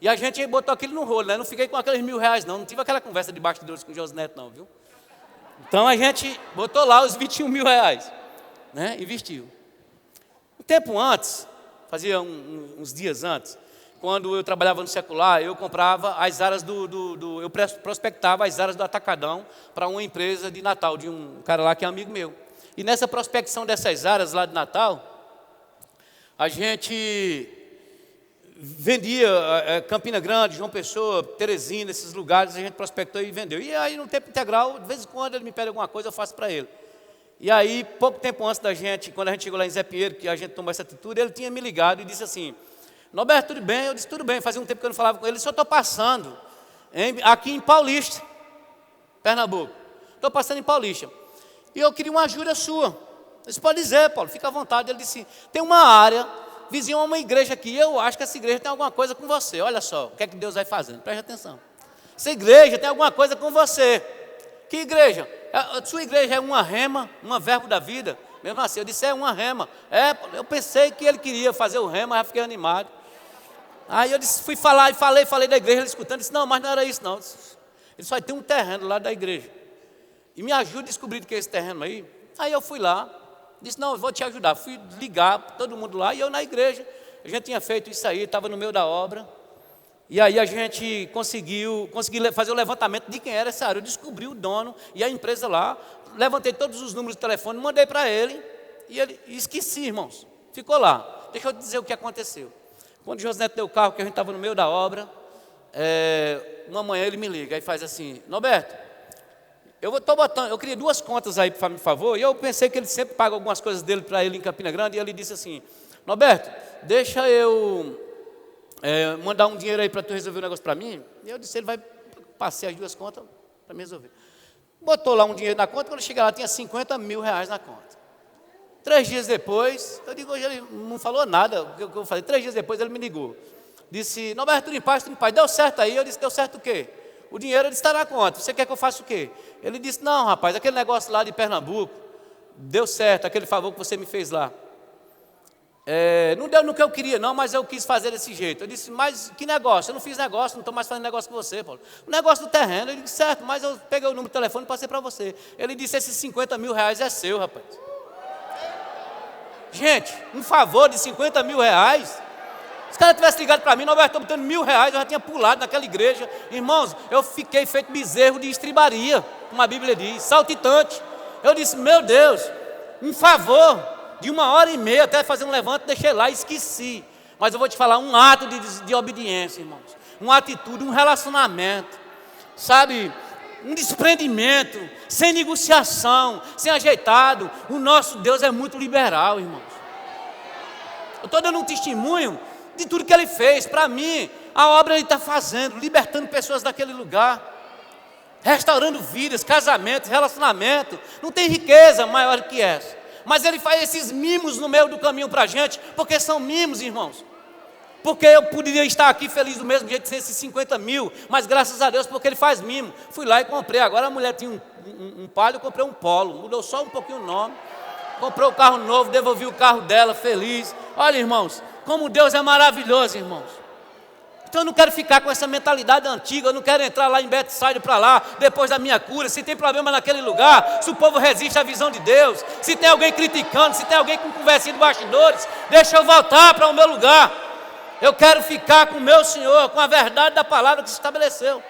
A: E a gente botou aquilo no rolo, né? Não fiquei com aqueles R$1.000, não. Não tive aquela conversa de bastidores com o Josinete, não, viu? Então a gente botou lá os 21 mil reais, né? Investiu. Um tempo antes, fazia uns dias antes, quando eu trabalhava no secular, eu comprava as áreas eu prospectava as áreas do Atacadão para uma empresa de Natal, de um cara lá que é amigo meu. E nessa prospecção dessas áreas lá de Natal, a gente vendia Campina Grande, João Pessoa, Teresina, esses lugares, a gente prospectou e vendeu. E aí, no tempo integral, de vez em quando ele me pede alguma coisa, eu faço para ele. E aí, pouco tempo antes quando a gente chegou lá em Zé Pinheiro, que a gente tomou essa atitude, ele tinha me ligado e disse assim, Norberto, tudo bem? Eu disse, tudo bem, fazia um tempo que eu não falava com ele, só estou passando aqui em Paulista, Pernambuco. Estou passando em Paulista. E eu queria uma ajuda sua. Eu disse, pode dizer, Paulo, fica à vontade. Ele disse, tem uma área, vizinho a uma igreja aqui, eu acho que essa igreja tem alguma coisa com você. Olha só, o que é que Deus vai fazendo, preste atenção. Essa igreja tem alguma coisa com você. Que igreja? A sua igreja é uma rema, uma verbo da vida? Mesmo assim, eu disse, é uma rema. Eu pensei que ele queria fazer o rema, mas fiquei animado. Aí eu disse, fui falar e falei da igreja, ele escutando, disse, não, mas não era isso não. Ele só tem um terreno lá da igreja. E me ajuda a descobrir o que é esse terreno aí. Aí eu fui lá, disse, não, eu vou te ajudar. Fui ligar todo mundo lá e eu na igreja. A gente tinha feito isso aí, estava no meio da obra. E aí a gente consegui fazer o levantamento de quem era essa área. Eu descobri o dono e a empresa lá. Levantei todos os números de telefone, mandei para ele. E ele esqueci, irmãos. Ficou lá. Deixa eu dizer o que aconteceu. Quando o Josinete deu o carro, que a gente estava no meio da obra, uma manhã ele me liga e faz assim, Norberto, eu queria 2 contas aí, por favor, e eu pensei que ele sempre paga algumas coisas dele para ele em Campina Grande, e ele disse assim, Norberto, deixa eu mandar um dinheiro aí para tu resolver um negócio para mim. E eu disse, ele vai passar as 2 contas para me resolver. Botou lá um dinheiro na conta, quando eu cheguei lá tinha 50 mil reais na conta. 3 dias depois, eu digo, hoje ele não falou nada, o que eu falei, 3 dias depois ele me ligou. Disse, Norberto, tudo em paz, deu certo aí? Eu disse, deu certo o quê? O dinheiro ele está na conta, você quer que eu faça o quê? Ele disse, não rapaz, aquele negócio lá de Pernambuco, deu certo, aquele favor que você me fez lá. Não deu no que eu queria não, mas eu quis fazer desse jeito. Eu disse, mas que negócio? Eu não fiz negócio, não estou mais fazendo negócio com você, Paulo. O negócio do terreno, ele disse, certo, mas eu peguei o número do telefone e passei para você. Ele disse, esses 50 mil reais é seu, rapaz. Gente, um favor de 50 mil reais. Se o cara tivesse ligado para mim, Norberto, estou botando 1.000 reais, eu já tinha pulado naquela igreja. Irmãos, eu fiquei feito bezerro de estribaria, como a Bíblia diz, saltitante. Eu disse, meu Deus, um favor de 1h30 até fazer um levante, deixei lá e esqueci. Mas eu vou te falar, um ato de obediência, irmãos. Uma atitude, um relacionamento, sabe, um desprendimento, sem negociação, sem ajeitado. O nosso Deus é muito liberal, irmãos. Eu estou dando um testemunho de tudo que Ele fez. Para mim, a obra Ele está fazendo, libertando pessoas daquele lugar, restaurando vidas, casamentos, relacionamento. Não tem riqueza maior que essa. Mas Ele faz esses mimos no meio do caminho para a gente, porque são mimos, irmãos. Porque eu poderia estar aqui feliz do mesmo jeito sem esses 50 mil, mas graças a Deus, porque Ele faz mimo. Fui lá e comprei. Agora a mulher tinha um Palio, eu comprei um Polo. Mudou só um pouquinho o nome. Comprei o carro novo, devolvi o carro dela, feliz. Olha, irmãos, como Deus é maravilhoso, irmãos. Então eu não quero ficar com essa mentalidade antiga, eu não quero entrar lá em Betsaida para lá, depois da minha cura, se tem problema naquele lugar, se o povo resiste à visão de Deus, se tem alguém criticando, se tem alguém com conversinha de bastidores, deixa eu voltar para o meu lugar. Eu quero ficar com o meu Senhor, com a verdade da palavra que se estabeleceu.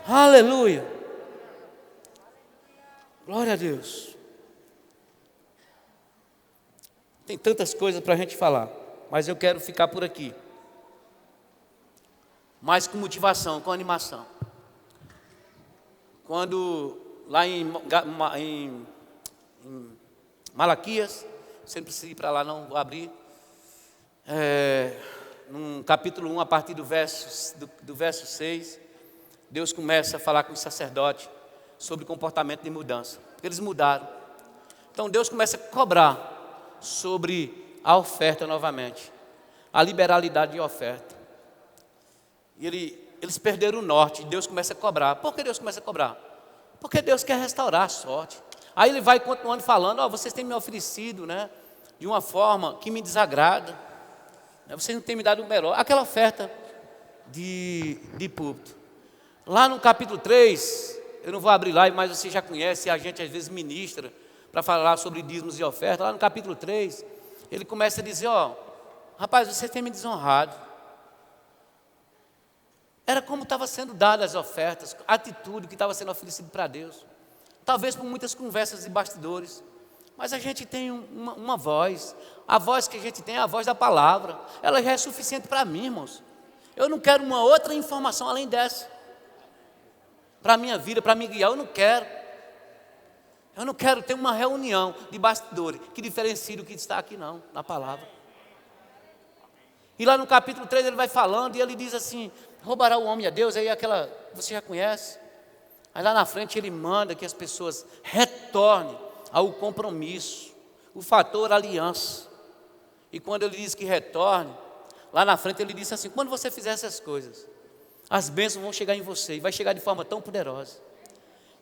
A: Aleluia. Glória a Deus. Tem tantas coisas para a gente falar, mas eu quero ficar por aqui. Mas com motivação, com animação. Quando lá em Malaquias, você não precisa ir para lá não, vou abrir. No capítulo 1, a partir do verso 6, Deus começa a falar com os sacerdotes sobre comportamento de mudança, porque eles mudaram. Então Deus começa a cobrar sobre a oferta novamente, a liberalidade de oferta. E eles perderam o norte, e Deus começa a cobrar. Por que Deus começa a cobrar? Porque Deus quer restaurar a sorte. Aí Ele vai continuando falando, vocês têm me oferecido, né, de uma forma que me desagrada. Vocês não têm me dado o melhor. Aquela oferta de púlpito. Lá no capítulo 3, eu não vou abrir lá, mas você já conhece, a gente às vezes ministra para falar sobre dízimos e oferta. Lá no capítulo 3, ele começa a dizer, rapaz, vocês têm me desonrado. Era como estava sendo dadas as ofertas, a atitude que estava sendo oferecida para Deus. Talvez por muitas conversas de bastidores. Mas a gente tem uma voz. A voz que a gente tem é a voz da palavra. Ela já é suficiente para mim, irmãos. Eu não quero uma outra informação além dessa. Para a minha vida, para me guiar, eu não quero. Eu não quero ter uma reunião de bastidores que diferencie do que está aqui não, na palavra. E lá no capítulo 3 ele vai falando e ele diz assim, roubará o homem a Deus, aí você já conhece. Aí lá na frente ele manda que as pessoas retornem ao compromisso, o fator aliança. E quando ele diz que retorne, lá na frente ele disse assim: quando você fizer essas coisas, as bênçãos vão chegar em você, e vai chegar de forma tão poderosa,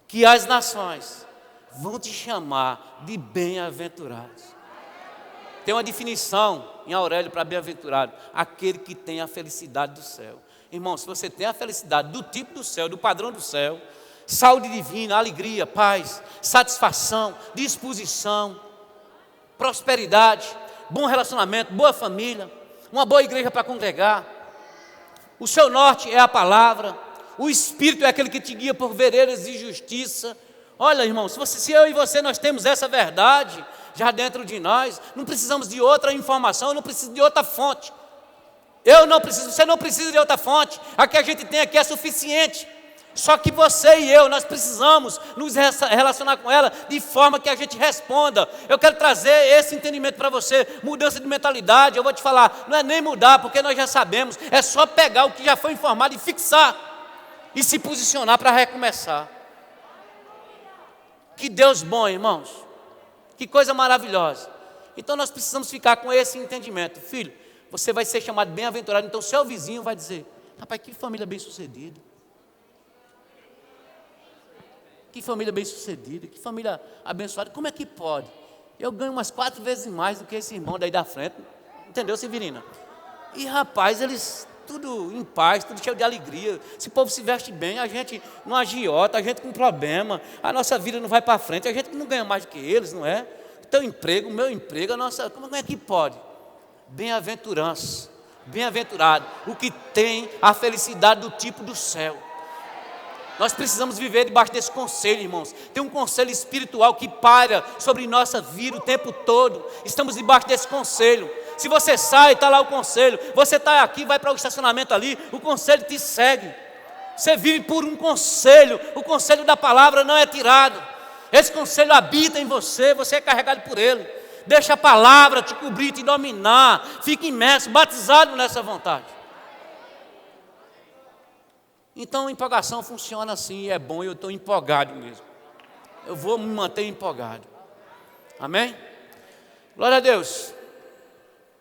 A: que as nações vão te chamar de bem-aventurados. Tem uma definição em Aurélio para bem-aventurado: aquele que tem a felicidade do céu. Irmão, se você tem a felicidade do tipo do céu, do padrão do céu, saúde divina, alegria, paz, satisfação, disposição, prosperidade, bom relacionamento, boa família, uma boa igreja para congregar, o seu norte é a palavra, o Espírito é aquele que te guia por veredas de justiça. Olha, irmão, se eu e você nós temos essa verdade já dentro de nós, não precisamos de outra informação, eu não preciso de outra fonte. Eu não preciso, você não precisa de outra fonte. A que a gente tem aqui é suficiente. Só que você e eu, nós precisamos nos relacionar com ela de forma que a gente responda. Eu quero trazer esse entendimento para você, mudança de mentalidade. Eu vou te falar, não é nem mudar, porque nós já sabemos, é só pegar o que já foi informado e fixar, e se posicionar para recomeçar. Que Deus bom, irmãos, que coisa maravilhosa. Então nós precisamos ficar com esse entendimento. Filho, você vai ser chamado bem-aventurado, então seu vizinho vai dizer: rapaz, que família bem-sucedida. Que família bem-sucedida, que família abençoada. Como é que pode? Eu ganho umas 4 vezes mais do que esse irmão daí da frente. Entendeu, Severina? E rapaz, eles tudo em paz, tudo cheio de alegria. Esse povo se veste bem, a gente não agiota, a gente com problema, a nossa vida não vai para frente, a gente não ganha mais do que eles, não é? O teu emprego, o meu emprego, a nossa... Como é que pode? Bem-aventurança, bem-aventurado, o que tem a felicidade do tipo do céu. Nós precisamos viver debaixo desse conselho, irmãos. Tem um conselho espiritual que paira sobre nossa vida o tempo todo. Estamos debaixo desse conselho. Se você sai, está lá o conselho. Você está aqui, vai para o estacionamento ali, o conselho te segue. Você vive por um conselho. O conselho da palavra não é tirado. Esse conselho habita em você, você é carregado por ele. Deixa a palavra te cobrir, te dominar. Fique imerso, batizado nessa vontade. Então a empolgação funciona assim, é bom, eu estou empolgado mesmo. Eu vou me manter empolgado. Amém? Glória a Deus.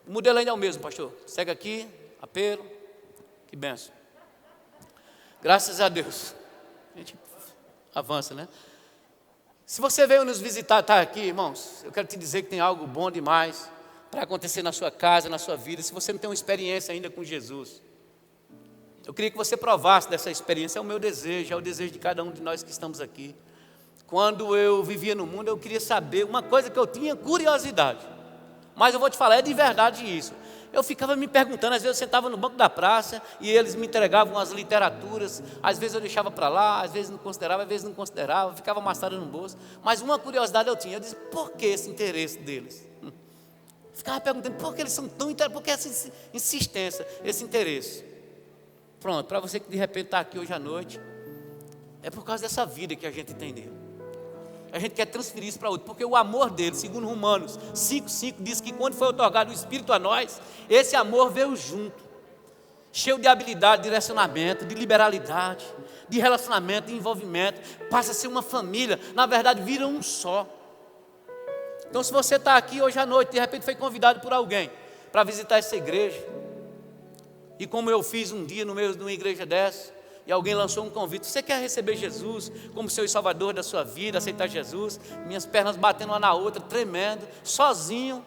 A: O modelo ainda é o mesmo, pastor. Segue aqui, apelo. Que benção. Graças a Deus. A gente avança, né? Se você veio nos visitar, está aqui, irmãos, eu quero te dizer que tem algo bom demais para acontecer na sua casa, na sua vida. Se você não tem uma experiência ainda com Jesus, eu queria que você provasse dessa experiência. É o meu desejo, é o desejo de cada um de nós que estamos aqui. Quando eu vivia no mundo, eu queria saber uma coisa que eu tinha curiosidade. Mas eu vou te falar, é de verdade isso. Eu ficava me perguntando, às vezes eu sentava no banco da praça e eles me entregavam as literaturas. Às vezes eu deixava para lá, às vezes não considerava, às vezes não considerava. Ficava amassado no bolso. Mas uma curiosidade eu tinha. Eu disse, por que esse interesse deles? Ficava perguntando, por que eles são tão interessados? Por que essa insistência, esse interesse? Pronto, para você que de repente está aqui hoje à noite, é por causa dessa vida que a gente tem nele. A gente quer transferir isso para outro, porque o amor dele, segundo Romanos 5,5, diz que quando foi otorgado o Espírito a nós, esse amor veio junto, cheio de habilidade, de direcionamento, de liberalidade, de relacionamento, de envolvimento, passa a ser uma família, na verdade vira um só. Então se você está aqui hoje à noite, de repente foi convidado por alguém para visitar essa igreja, e como eu fiz um dia no meio de uma igreja dessa, e alguém lançou um convite: você quer receber Jesus como seu Salvador da sua vida, aceitar Jesus? Minhas pernas batendo uma na outra, tremendo, sozinho,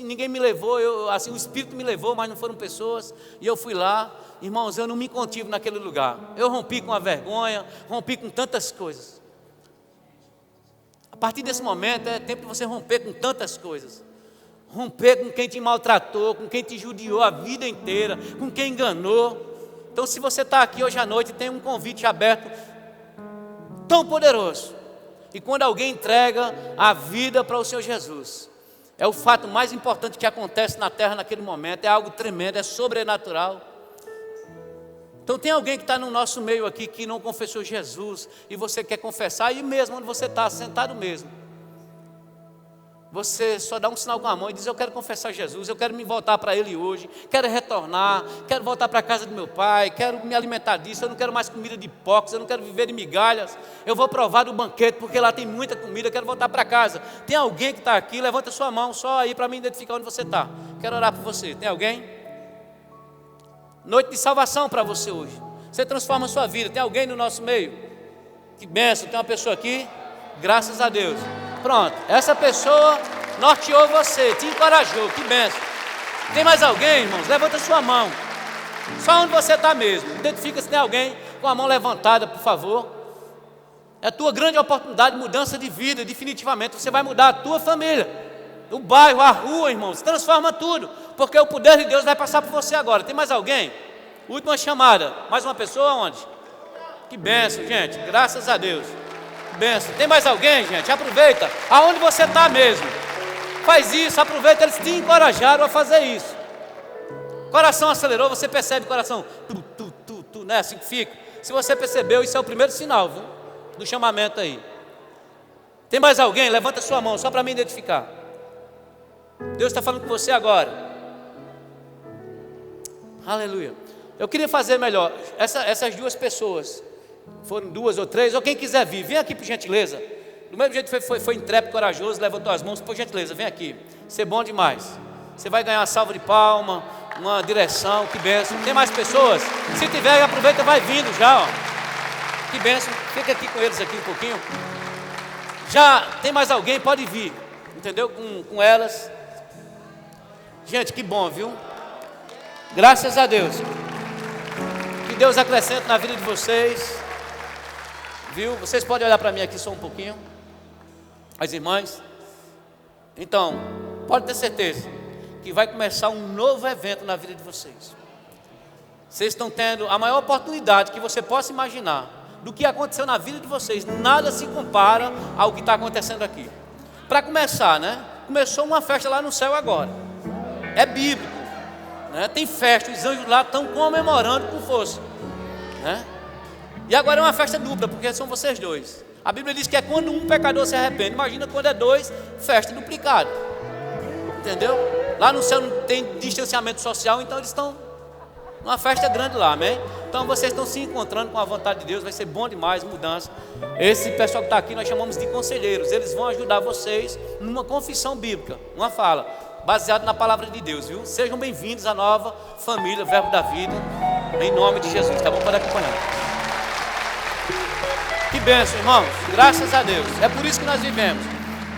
A: ninguém me levou, assim, o Espírito me levou, mas não foram pessoas, e eu fui lá. Irmãos, eu não me contive naquele lugar, eu rompi com a vergonha, rompi com tantas coisas. A partir desse momento é tempo de você romper com tantas coisas. Romper com quem te maltratou, com quem te judiou a vida inteira, com quem enganou. Então se você está aqui hoje à noite, tem um convite aberto tão poderoso. E quando alguém entrega a vida para o Senhor Jesus, é o fato mais importante que acontece na terra naquele momento. É algo tremendo, é sobrenatural. Então tem alguém que está no nosso meio aqui que não confessou Jesus, e você quer confessar, aí mesmo onde você está, sentado mesmo, você só dá um sinal com a mão e diz: eu quero confessar Jesus, eu quero me voltar para Ele hoje, quero retornar, quero voltar para a casa do meu pai, quero me alimentar disso, eu não quero mais comida de porcos, eu não quero viver de migalhas, eu vou provar do banquete, porque lá tem muita comida, eu quero voltar para casa. Tem alguém que está aqui? Levanta sua mão só aí para mim identificar onde você está. Quero orar por você. Tem alguém? Noite de salvação para você hoje. Você transforma a sua vida. Tem alguém no nosso meio? Que bênção, tem uma pessoa aqui? Graças a Deus. Pronto, essa pessoa norteou você, te encorajou, que bênção. Tem mais alguém, irmãos? Levanta sua mão. Só onde você está mesmo. Identifica se tem alguém com a mão levantada, por favor. É a tua grande oportunidade de mudança de vida, definitivamente. Você vai mudar a tua família, o bairro, a rua, irmãos. Transforma tudo, porque o poder de Deus vai passar por você agora. Tem mais alguém? Última chamada. Mais uma pessoa onde? Que bênção, gente. Graças a Deus. Benção. Tem mais alguém, gente? Aproveita, aonde você está mesmo. Faz isso, aproveita, eles te encorajaram a fazer isso. Coração acelerou, você percebe coração, né? Assim que fica. Se você percebeu, isso é o primeiro sinal, viu? Do chamamento aí. Tem mais alguém? Levanta sua mão, só para me identificar. Deus está falando com você agora. Aleluia. Eu queria fazer melhor. Essas duas pessoas, foram duas ou três, ou quem quiser vir, vem aqui por gentileza. Do mesmo jeito que foi intrépido, corajoso, levantou as mãos, por gentileza, vem aqui. Isso é bom demais. Você vai ganhar uma salva de palma, uma direção, que bênção. Tem mais pessoas? Se tiver, aproveita, vai vindo já, ó. Que bênção. Fica aqui com eles aqui um pouquinho. Já tem mais alguém? Pode vir, entendeu? Com elas. Gente, que bom, viu? Graças a Deus. Que Deus acrescente na vida de vocês. Viu? Vocês podem olhar para mim aqui só um pouquinho. As irmãs. Então, pode ter certeza que vai começar um novo evento na vida de vocês. Vocês estão tendo a maior oportunidade que você possa imaginar do que aconteceu na vida de vocês. Nada se compara ao que está acontecendo aqui. Para começar, né? Começou uma festa lá no céu agora. É bíblico, né? Tem festa, os anjos lá estão comemorando com força, né? E agora é uma festa dupla, porque são vocês dois. A Bíblia diz que é quando um pecador se arrepende. Imagina quando é dois, festa duplicada. Entendeu? Lá no céu não tem distanciamento social, então eles estão numa festa grande lá, amém? Então vocês estão se encontrando com a vontade de Deus, vai ser bom demais, mudança. Esse pessoal que está aqui nós chamamos de conselheiros. Eles vão ajudar vocês numa confissão bíblica, uma fala, baseada na palavra de Deus, viu? Sejam bem-vindos à nova família, Verbo da Vida, em nome de Jesus, tá bom? Pode acompanhar. Que bênção, irmãos, graças a Deus, é por isso que nós vivemos.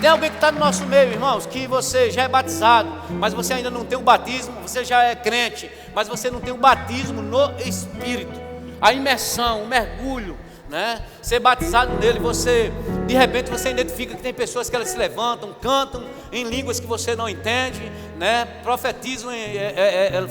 A: Tem alguém que está no nosso meio, irmãos, que você já é batizado, mas você ainda não tem o batismo, você já é crente, mas você não tem o batismo no Espírito, a imersão, o mergulho, né? Ser batizado nele, você, de repente você identifica que tem pessoas que elas se levantam, cantam em línguas que você não entende, né? Profetizam,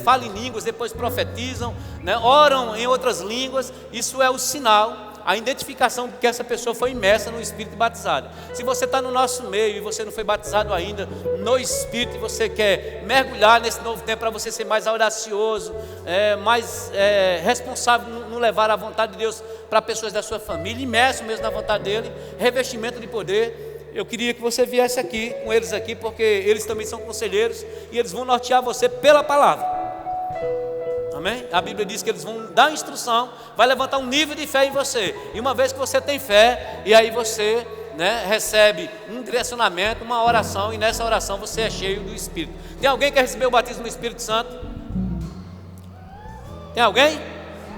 A: falam em línguas, depois profetizam, né? Oram em outras línguas, isso é o sinal, a identificação de que essa pessoa foi imersa no Espírito e batizada. Se você está no nosso meio e você não foi batizado ainda no Espírito e você quer mergulhar nesse novo tempo para você ser mais audacioso, mais responsável no levar a vontade de Deus para pessoas da sua família, imerso mesmo na vontade dele, revestimento de poder, eu queria que você viesse aqui, com eles aqui, porque eles também são conselheiros e eles vão nortear você pela palavra. Amém? A Bíblia diz que eles vão dar instrução, vai levantar um nível de fé em você. E uma vez que você tem fé, e aí você, né, recebe um direcionamento, uma oração, e nessa oração você é cheio do Espírito. Tem alguém que quer receber o batismo do Espírito Santo? Tem alguém?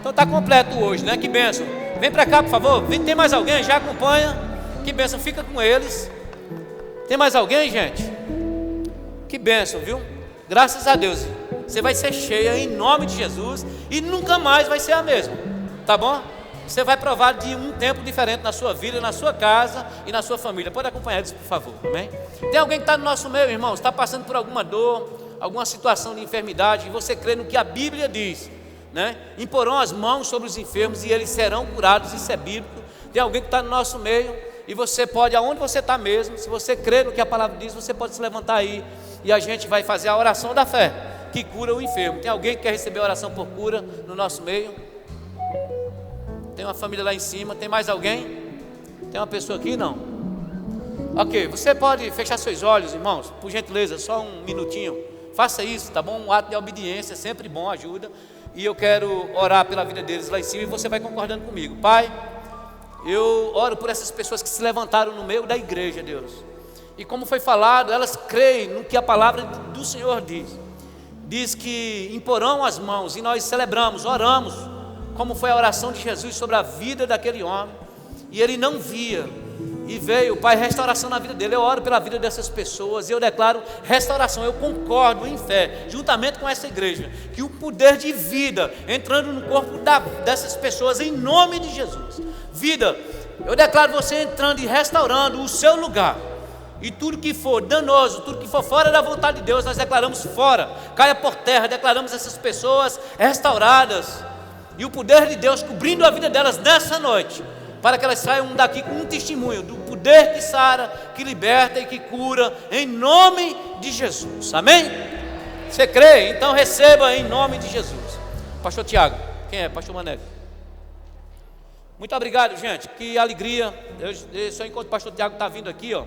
A: Então está completo hoje, né? Que bênção. Vem para cá, por favor. Tem mais alguém? Já acompanha. Que bênção, fica com eles. Tem mais alguém, gente? Que bênção, viu? Graças a Deus. Você vai ser cheia em nome de Jesus e nunca mais vai ser a mesma, tá bom? Você vai provar de um tempo diferente na sua vida, na sua casa e na sua família. Pode acompanhar eles, por favor, amém? Tem alguém que está no nosso meio, irmãos, está passando por alguma dor, alguma situação de enfermidade, e você crê no que a Bíblia diz, né? Imporão as mãos sobre os enfermos e eles serão curados, isso é bíblico. Tem alguém que está no nosso meio e você pode, aonde você está mesmo, se você crê no que a palavra diz, você pode se levantar aí e a gente vai fazer a oração da fé que cura o enfermo. Tem alguém que quer receber oração por cura no nosso meio? Tem uma família lá em cima. Tem mais alguém? Tem uma pessoa aqui? Não. Ok, você pode fechar seus olhos, irmãos, por gentileza, só um minutinho. Faça isso, tá bom? Um ato de obediência é sempre bom, ajuda. E eu quero orar pela vida deles lá em cima e você vai concordando comigo. Pai, eu oro por essas pessoas que se levantaram no meio da igreja, Deus. E como foi falado, elas creem no que a palavra do Senhor diz. Diz que imporão as mãos e nós celebramos, oramos, como foi a oração de Jesus sobre a vida daquele homem. E ele não via, e veio, Pai, restauração na vida dele. Eu oro pela vida dessas pessoas e eu declaro restauração. Eu concordo em fé, juntamente com essa igreja, que o poder de vida entrando no corpo dessas pessoas, em nome de Jesus. Vida, eu declaro você entrando e restaurando o seu lugar. E tudo que for danoso, tudo que for fora da vontade de Deus, nós declaramos fora, caia por terra. Declaramos essas pessoas restauradas e o poder de Deus cobrindo a vida delas nessa noite, para que elas saiam daqui com um testemunho do poder que sara, que liberta e que cura, em nome de Jesus, amém? Você crê? Então receba em nome de Jesus. Pastor Tiago, quem é? Pastor Mané. Muito obrigado, gente, que alegria. Eu só enquanto o pastor Tiago está vindo aqui, ó.